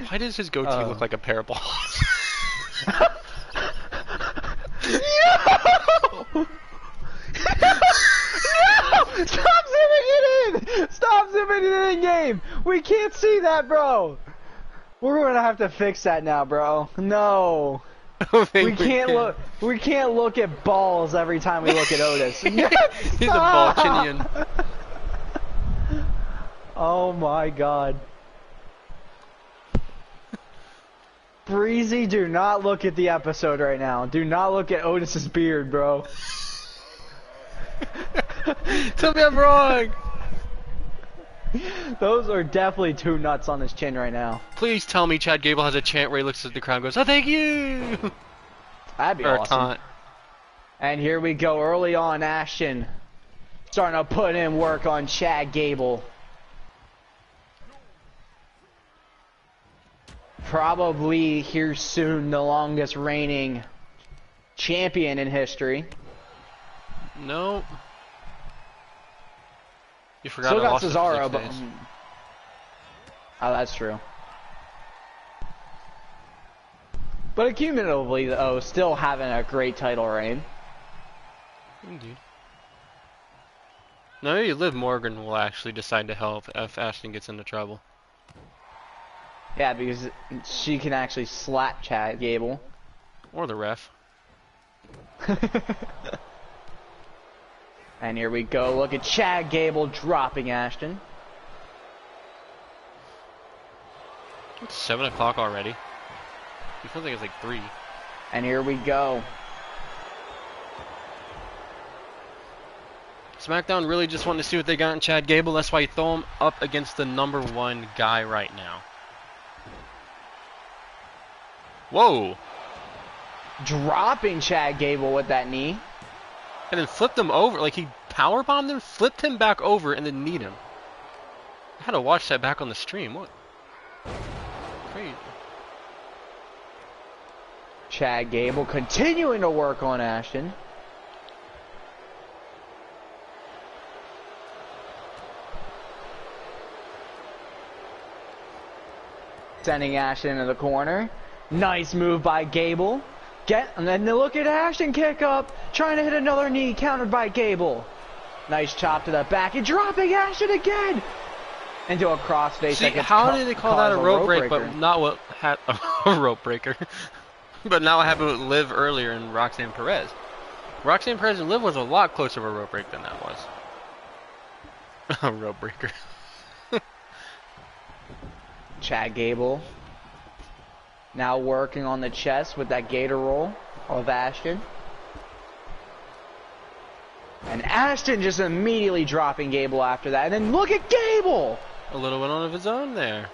Why does his goatee look like a pair of balls? No! Stop zooming it in! Stop zooming it in game! We can't see that, bro! We're gonna have to fix that now, bro. No. We can't look. We can't look at balls every time we look at Otis. He's a Balkanian. Oh my god. Breezy, do not look at the episode right now. Do not look at Otis's beard, bro. Tell me I'm wrong. Those are definitely two nuts on his chin right now. Please tell me Chad Gable has a chant where he looks at the crowd and goes, "Oh, thank you!" That'd be or awesome. A taunt. And here we go early on, Ashton starting to put in work on Chad Gable. Probably here soon the longest reigning champion in history. No. You forgot Still I got lost Cesaro, it but oh, that's true. But cumulatively, though, still having a great title reign. Indeed. No, maybe Liv Morgan will actually decide to help if Ashton gets into trouble. Yeah, because she can actually slap Chad Gable. Or the ref. And here we go. Look at Chad Gable dropping Ashton. It's 7 o'clock already. You feel like it's like 3. And here we go. SmackDown really just wanted to see what they got in Chad Gable. That's why you throw him up against the #1 guy right now. Whoa! Dropping Chad Gable with that knee. And then flipped him over. Like he powerbombed him, flipped him back over, and then kneed him. I had to watch that back on the stream. What? Crazy. Chad Gable continuing to work on Ashton. Sending Ashton into the corner. Nice move by Gable. And then look at Ashton kick up. Trying to hit another knee, countered by Gable. Nice chop to the back and dropping Ashton again. Into a crossface. See, how did they call that a rope break, but not what had a rope breaker? But now what happened with Liv earlier and Roxanne Perez. Roxanne Perez and Liv was a lot closer of a rope break than that was. A rope breaker. Chad Gable now working on the chest with that gator roll of Ashton. And Ashton just immediately dropping Gable after that. And then look at Gable! A little one of his own there.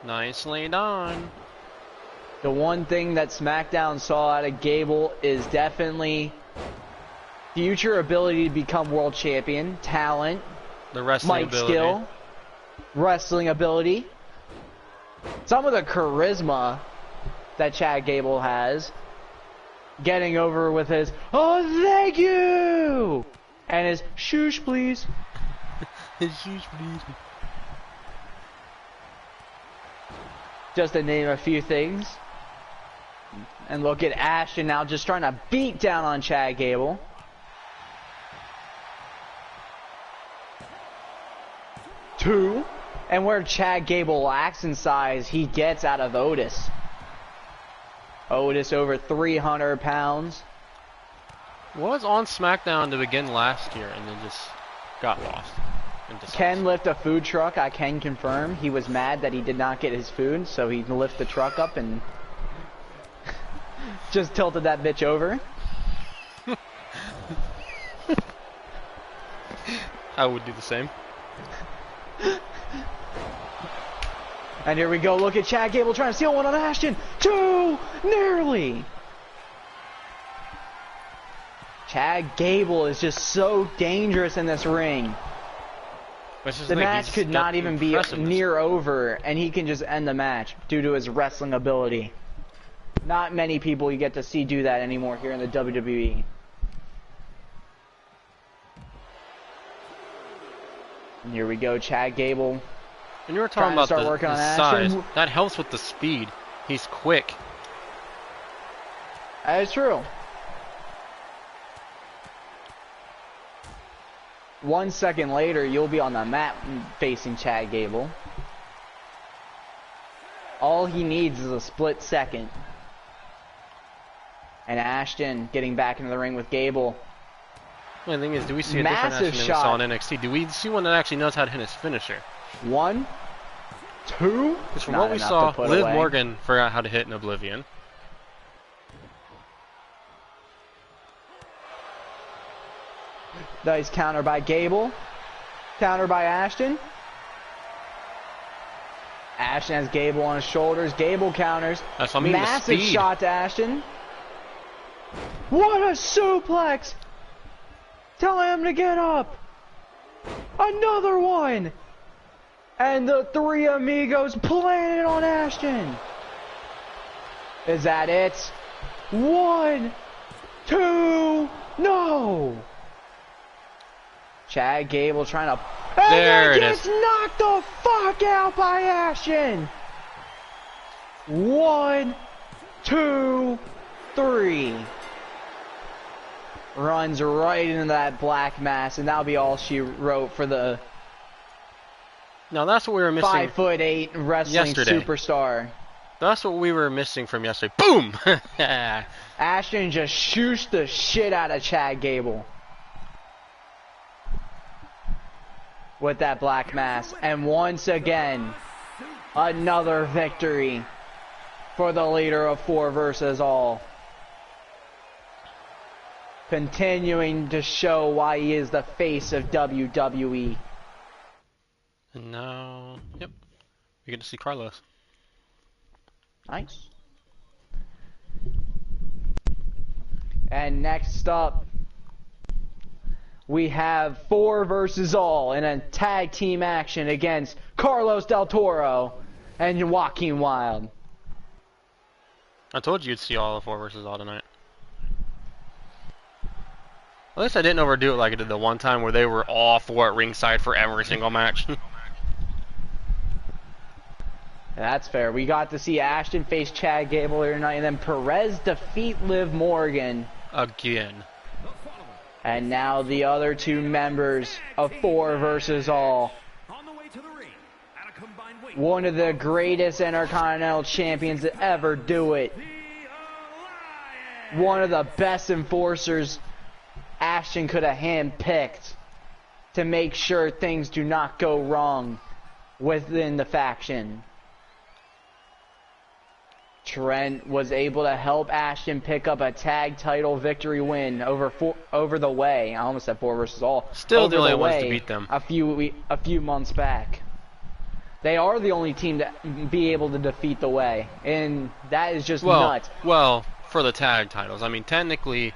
Nicely done. The one thing that SmackDown saw out of Gable is definitely future ability to become world champion, talent, The wrestling mic ability. skill, wrestling ability, some of the charisma that Chad Gable has, getting over with his "oh thank you" and his "shush please." Just to name a few things. And look at Ashton now just trying to beat down on Chad Gable. Two. And where Chad Gable lacks in size, he gets out of Otis. Otis over 300 pounds. Was on SmackDown to begin last year and then just got lost. Can lift a food truck, I can confirm. He was mad that he did not get his food, so he lifted the truck up and just tilted that bitch over. I would do the same. And here we go, look at Chad Gable trying to steal one on Ashton. Two! Nearly! Chad Gable is just so dangerous in this ring. The match could not even be near over, and he can just end the match due to his wrestling ability. Not many people you get to see do that anymore here in the WWE. And here we go, Chad Gable. And you were talking about the size. Ashton. That helps with the speed. He's quick. That is true. 1 second later, you'll be on the mat facing Chad Gable. All he needs is a split second. And Ashton getting back into the ring with Gable. Well, the thing is, do we see a different Ashton than we saw in NXT? Do we see one that actually knows how to hit his finisher? 1, 2. Because from what we saw, Liv Morgan forgot how to hit in Oblivion. Nice counter by Gable. Counter by Ashton. Ashton has Gable on his shoulders. Gable counters. That's what I mean, massive shot to Ashton. What a suplex! Tell him to get up. Another one. And the three amigos planted on Ashton. Is that it? 1, 2, no! Chad Gable trying to... And there it gets knocked the fuck out by Ashton! 1, 2, 3. Runs right into that black mass, and that'll be all she wrote for the... Now that's what we were missing. 5'8" wrestling superstar. That's what we were missing from yesterday. Boom! Ashton just shoots the shit out of Chad Gable with that black mass. And once again, another victory for the leader of 4 versus all. Continuing to show why he is the face of WWE. And now, yep, we get to see Carlos. Nice. And next up, we have 4 versus all in a tag team action against Carlos Del Toro and Joaquin Wilde. I told you you'd see all of 4 versus all tonight. At least I didn't overdo it like I did the one time where they were all 4 at ringside for every single match. That's fair. We got to see Ashton face Chad Gable here tonight, and then Perez defeat Liv Morgan. Again. And now the other 2 members of 4 versus all. On the way to the ring, at a combined weight. One of the greatest Intercontinental Champions to ever do it. One of the best enforcers Ashton could have handpicked to make sure things do not go wrong within the faction. Trent was able to help Ashton pick up a tag title victory win over the way. I almost said 4 versus all. Still over the only the ones way to beat them. a few months back. They are the only team to be able to defeat the Way, and that is just nuts. Well, for the tag titles. I mean, technically,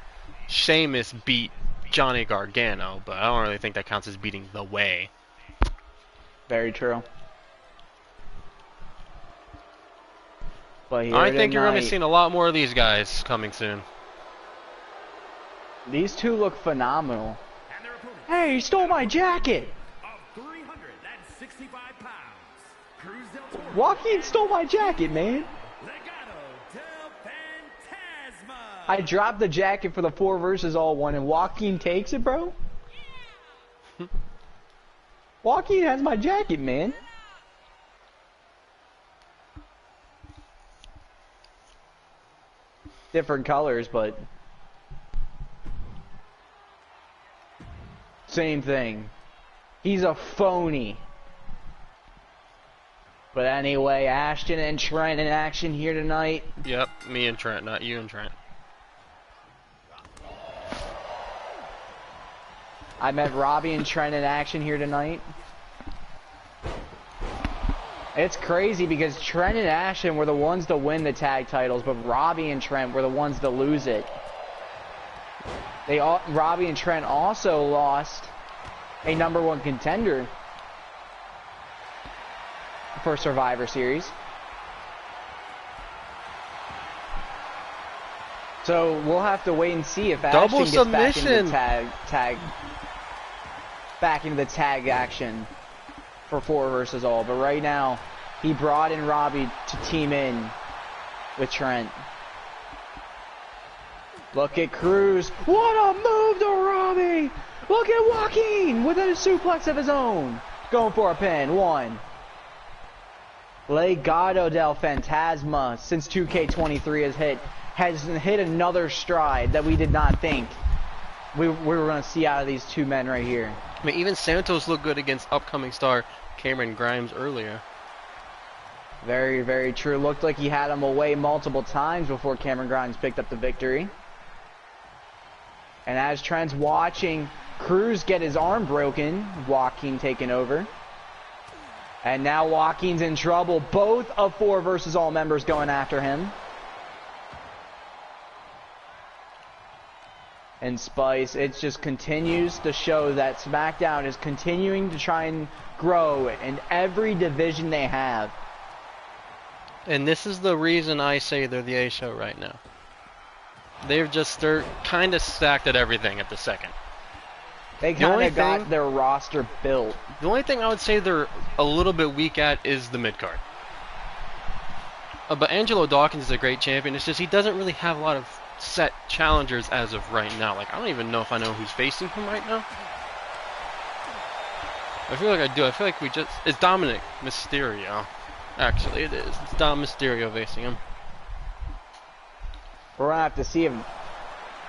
Sheamus beat Johnny Gargano, but I don't really think that counts as beating the Way. Very true. But here I think you're going to tonight, be seeing a lot more of these guys coming soon. these two look phenomenal. And their opponent Hey, he stole my jacket! of 365 pounds, Cruz del Toro. Joaquin stole my jacket, man! Legado del Fantasma. I dropped the jacket for the 4 versus all one, and Joaquin takes it, bro? Joaquin has my jacket, man. Different colors, but same thing. He's a phony. But anyway, Ashton and Trent in action here tonight. Yep, me and Trent, not you and Trent. I met Robbie and Trent in action here tonight. It's crazy because Trent and Ashton were the ones to win the tag titles, but Robbie and Trent were the ones to lose it. Robbie and Trent also lost a #1 contender for Survivor Series. So we'll have to wait and see if Double Ashton gets submission. back into the tag action for 4 versus all. But right now, he brought in Robbie to team in with Trent. Look at Cruz. What a move to Robbie! Look at Joaquin with a suplex of his own. Going for a pin. 1. Legado del Fantasma since 2K23 has hit another stride that we did not think we were going to see out of these two men right here. I mean, even Santos looked good against upcoming star Cameron Grimes earlier. Very, very true. Looked like he had him away multiple times before Cameron Grimes picked up the victory. And as Trent's watching Cruz get his arm broken, Joaquin taking over. And now Joaquin's in trouble. Both of 4 versus all members going after him. And Spice, it just continues to show that SmackDown is continuing to try and grow in every division they have. And this is the reason I say they're the A show right now. They're kind of stacked at everything at the second. They kind of got their roster built. The only thing I would say they're a little bit weak at is the mid-card. But Angelo Dawkins is a great champion. It's just he doesn't really have a lot of set challengers as of right now. Like, I don't even know if I know who's facing him right now. I feel like I do. I feel like it's Dominic Mysterio. Actually, it is. It's Dom Mysterio facing him. We're going to have to see if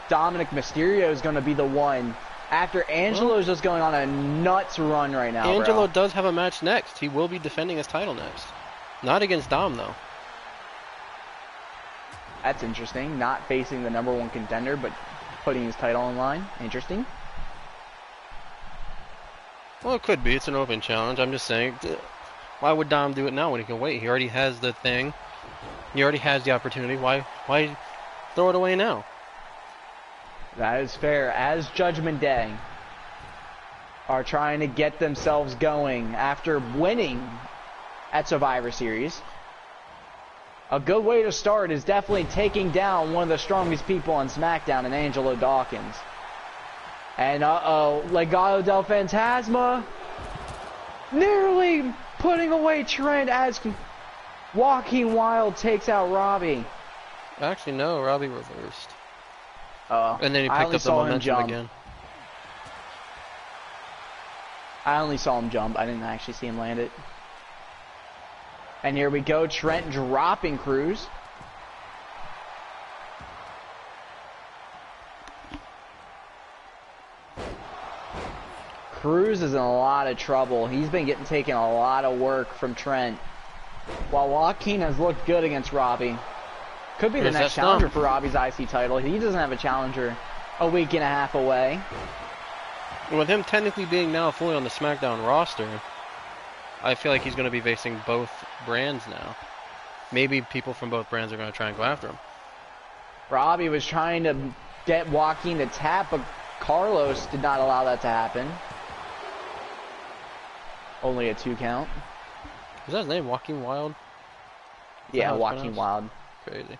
Dominic Mysterio is going to be the one after Angelo's just going on a nuts run right now. Angelo does have a match next. He will be defending his title next. Not against Dom, though. That's interesting. Not facing the #1 contender, but putting his title on line. Interesting. Well, it could be. It's an open challenge. I'm just saying. Why would Dom do it now when he can wait? He already has the thing. He already has the opportunity. Why throw it away now? That is fair. As Judgment Day are trying to get themselves going after winning at Survivor Series, a good way to start is definitely taking down one of the strongest people on SmackDown, in Angelo Dawkins. And Legado del Fantasma nearly putting away Trent as Joaquin Wilde takes out Robbie. Actually, no. Robbie reversed. And then he picked up the momentum again. I only saw him jump. I didn't actually see him land it. And here we go. Trent dropping Cruz. Cruz is in a lot of trouble. He's been taking a lot of work from Trent. While Joaquin has looked good against Robbie. Could be the next challenger for Robbie's IC title. He doesn't have a challenger a week and a half away. With him technically being now fully on the SmackDown roster, I feel like he's going to be facing both brands now. Maybe people from both brands are going to try and go after him. Robbie was trying to get Joaquin to tap, but Carlos did not allow that to happen. Only a 2 count. Is that his name, Joaquin Wild? Yeah, Joaquin Wild. Crazy.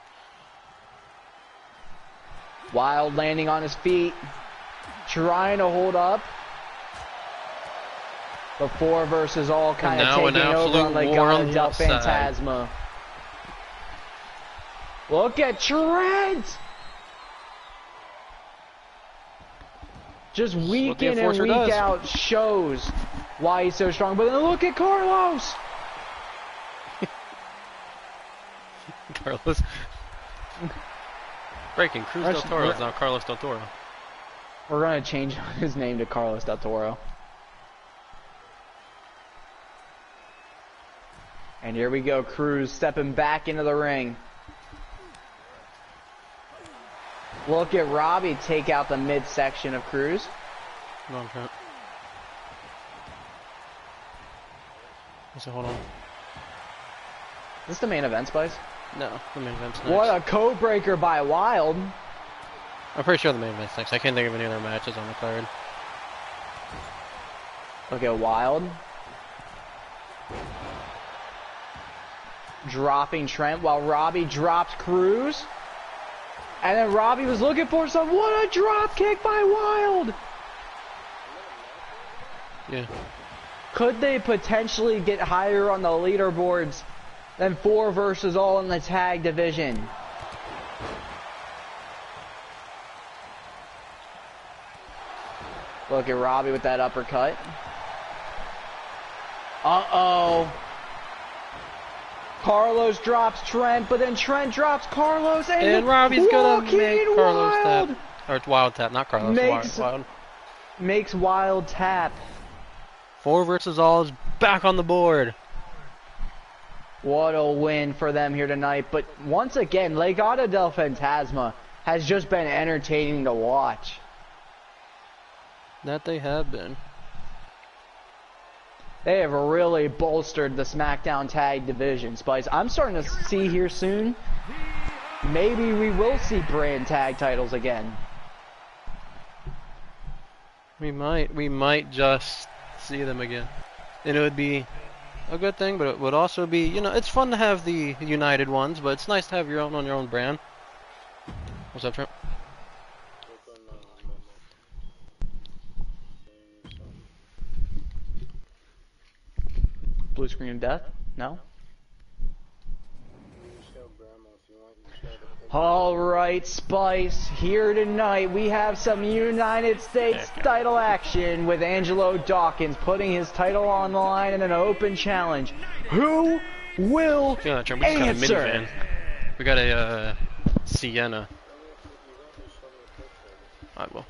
Wild landing on his feet, trying to hold up. The 4 versus all kind of taking over on Legado del Fantasma. Look at Trent! Just week in and week out shows why he's so strong. But then look at Carlos! Carlos. Breaking, Cruz del Toro is now Carlos del Toro. We're going to change his name to Carlos del Toro. And here we go, Cruz stepping back into the ring. Look at Robbie take out the midsection of Cruz. Come on, Trent. So hold on. Is this the main event, Spice? No, the main event's next. What a code breaker by Wild. I'm pretty sure the main event's next. I can't think of any other matches on the card. Look at Wild. Dropping Trent while Robbie drops Cruz. And then Robbie was looking for some. What a drop kick by Wild! Yeah. Could they potentially get higher on the leaderboards than 4 versus all in the tag division? Look at Robbie with that uppercut. Uh-oh. Carlos drops Trent, but then Trent drops Carlos, and Robbie's gonna make Carlos Wild tap. Or Wild tap, not Carlos. Wild. Makes Wild tap. 4 versus all is back on the board. What a win for them here tonight. But once again, Legado del Fantasma has just been entertaining to watch. That they have been. They have really bolstered the Smackdown tag division, Spice. I'm starting to see here soon, maybe we will see brand tag titles again. We might just see them again. And it would be a good thing, but it would also be, you know, it's fun to have the united ones, but it's nice to have your own on your own brand. What's up, Trent? Blue screen of death? No? Alright, Spice, here tonight we have some United States title action with Angelo Dawkins putting his title on the line in an open challenge. Who will answer? We got a Sienna. I will.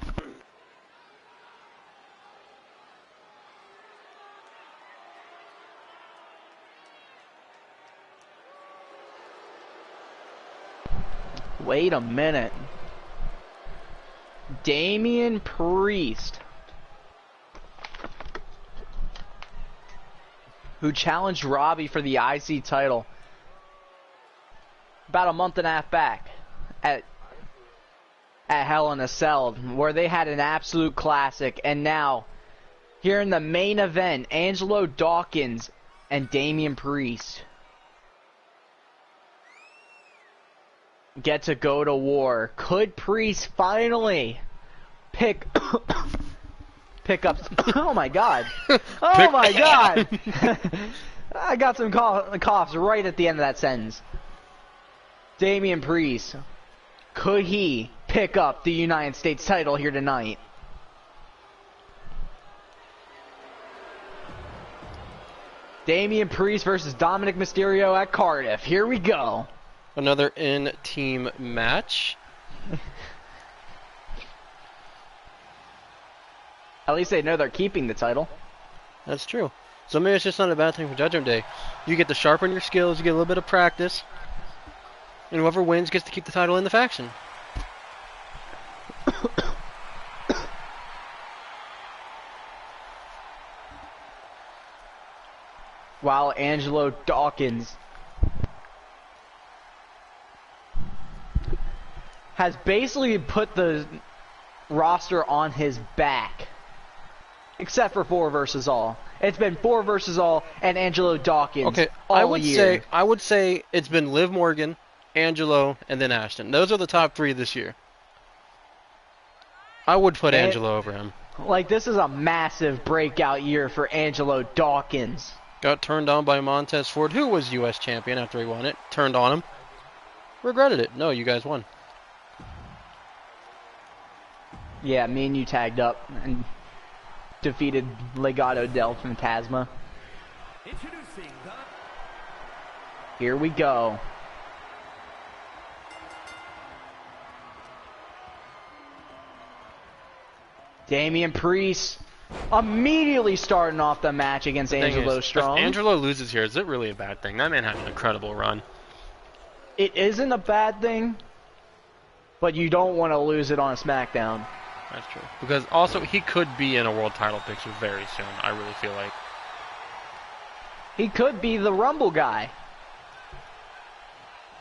Wait a minute. Damian Priest, who challenged Robbie for the IC title about a month and a half back at Hell in a Cell, where they had an absolute classic, and now here in the main event, Angelo Dawkins and Damian Priest get to go to war. Could Priest finally pick up oh my god. Oh my god. I got some coughs right at the end of that sentence. Damian Priest, could he pick up the United States title here tonight? Damian Priest versus Dominic Mysterio at Cardiff. Here we go. Another in-team match. At least they know they're keeping the title. That's true. So maybe it's just not a bad thing for Judgment Day. You get to sharpen your skills, you get a little bit of practice, and whoever wins gets to keep the title in the faction. while Angelo Dawkins has basically put the roster on his back. Except for 4 versus all. It's been 4 versus all and Angelo Dawkins Okay, all year. I would say it's been Liv Morgan, Angelo, and then Ashton. Those are the top 3 this year. I would put Angelo over him. Like, this is a massive breakout year for Angelo Dawkins. Got turned on by Montez Ford, who was U.S. champion after he won it. Turned on him. Regretted it. No, you guys won. Yeah, me and you tagged up and defeated Legado del Fantasma. Introducing the... Here we go. Damian Priest immediately starting off the match against Angelo Strong. If Angelo loses here, is it really a bad thing? That man had an incredible run. It isn't a bad thing, but you don't want to lose it on a Smackdown. That's true. Because also, he could be in a world title picture very soon, I really feel like. He could be the Rumble guy.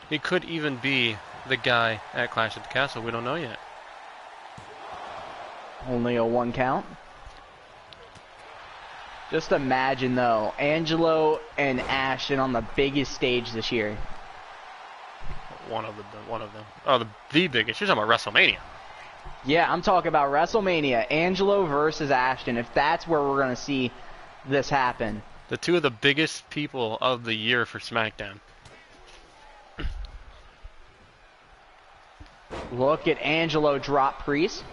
He could even be the guy at Clash at the Castle. We don't know yet. Only a 1 count. Just imagine, though, Angelo and Ashton on the biggest stage this year. One of them. Oh, the biggest. You're talking about WrestleMania. Yeah, I'm talking about WrestleMania. Angelo versus Ashton. If that's where we're going to see this happen. The 2 of the biggest people of the year for SmackDown. Look at Angelo drop Priest.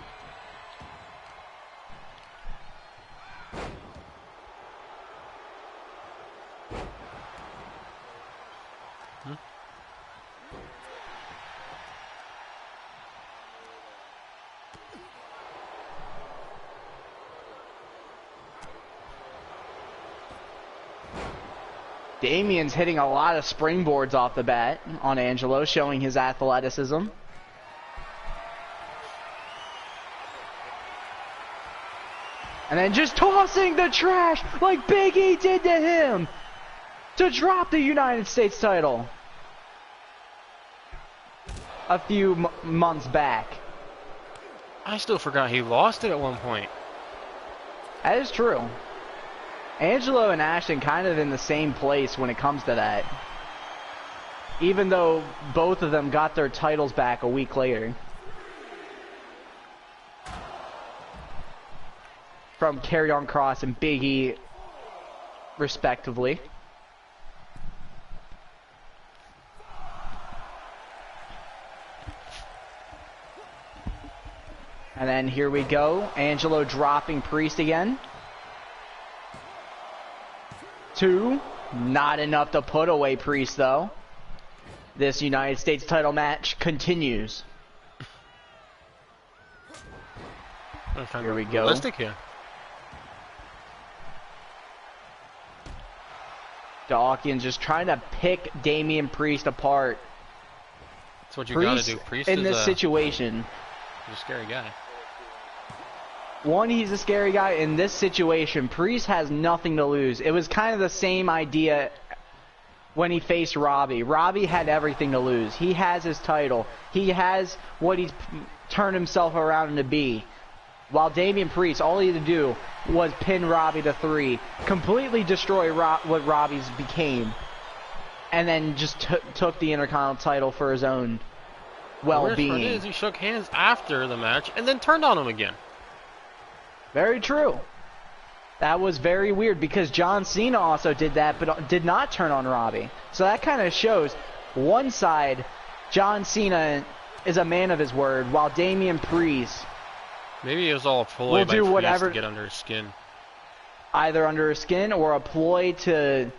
Damian's hitting a lot of springboards off the bat on Angelo, showing his athleticism. And then just tossing the trash like Big E did to him to drop the United States title a few months back. I still forgot he lost it at one point. That is true. Angelo and Ashton kind of in the same place when it comes to that. Even though both of them got their titles back a week later. From Karrion Kross and Big E, respectively. And then here we go. Angelo dropping Priest again. 2. Not enough to put away Priest, though. This United States title match continues. Here we go. Realistic here. Dawkins just trying to pick Damian Priest apart. That's what you gotta do. Priest in is this situation. He's a scary guy. One, he's a scary guy. In this situation, Priest has nothing to lose. It was kind of the same idea when he faced Robbie. Robbie had everything to lose. He has his title. He has what he's turned himself around to be. While Damian Priest, all he had to do was pin Robbie to 3, completely destroy what Robbie's became, and then just took the Intercontinental title for his own well-being. The worst part is he shook hands after the match and then turned on him again. Very true. That was very weird because John Cena also did that, but did not turn on Robbie. So that kind of shows one side, John Cena is a man of his word, while Damian Priest maybe it was all a ploy by Priest to get under his skin. Either under his skin or a ploy to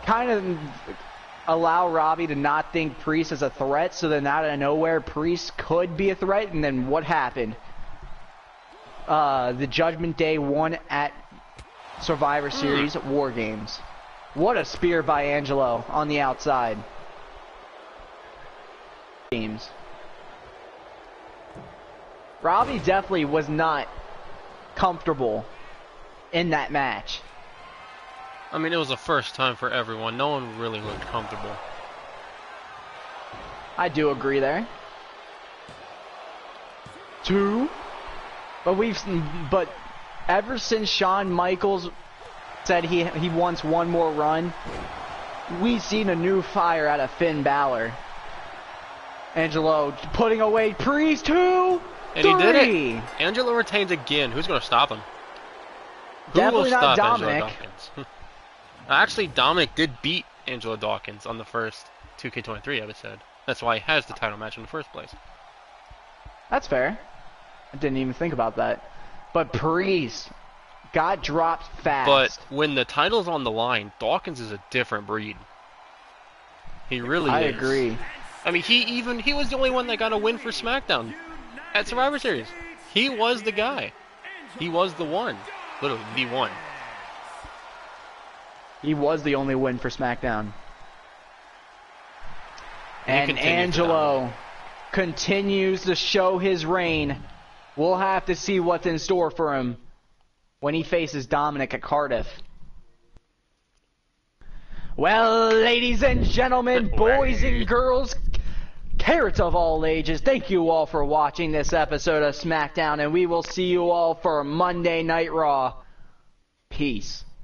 kind of allow Robbie to not think Priest is a threat, so then out of nowhere Priest could be a threat, and then what happened? The Judgment Day won at Survivor Series War Games. What a spear by Angelo on the outside. Games. Robbie definitely was not comfortable in that match. I mean, it was the first time for everyone. No one really looked comfortable. I do agree there. 2. But ever since Shawn Michaels said he wants one more run, we've seen a new fire out of Finn Balor. Angelo putting away Priest. 2, And 3. he did it. Angelo retains again. Who's going to stop him? Who Definitely will not stop Dominic. Angelo Dawkins? Actually, Dominic did beat Angelo Dawkins on the first 2K23 episode. That's why he has the title match in the first place. That's fair. I didn't even think about that. But Priest got dropped fast. But when the title's on the line, Dawkins is a different breed. He really I is. agree. I mean, he was the only one that got a win for SmackDown at Survivor Series. He was the guy. He was the one. Literally, the one. He was the only win for SmackDown. And Angelo continues to show his reign. We'll have to see what's in store for him when he faces Dominic at Cardiff. Well, ladies and gentlemen, boys and girls, carrots of all ages, thank you all for watching this episode of SmackDown, and we will see you all for Monday Night Raw. Peace.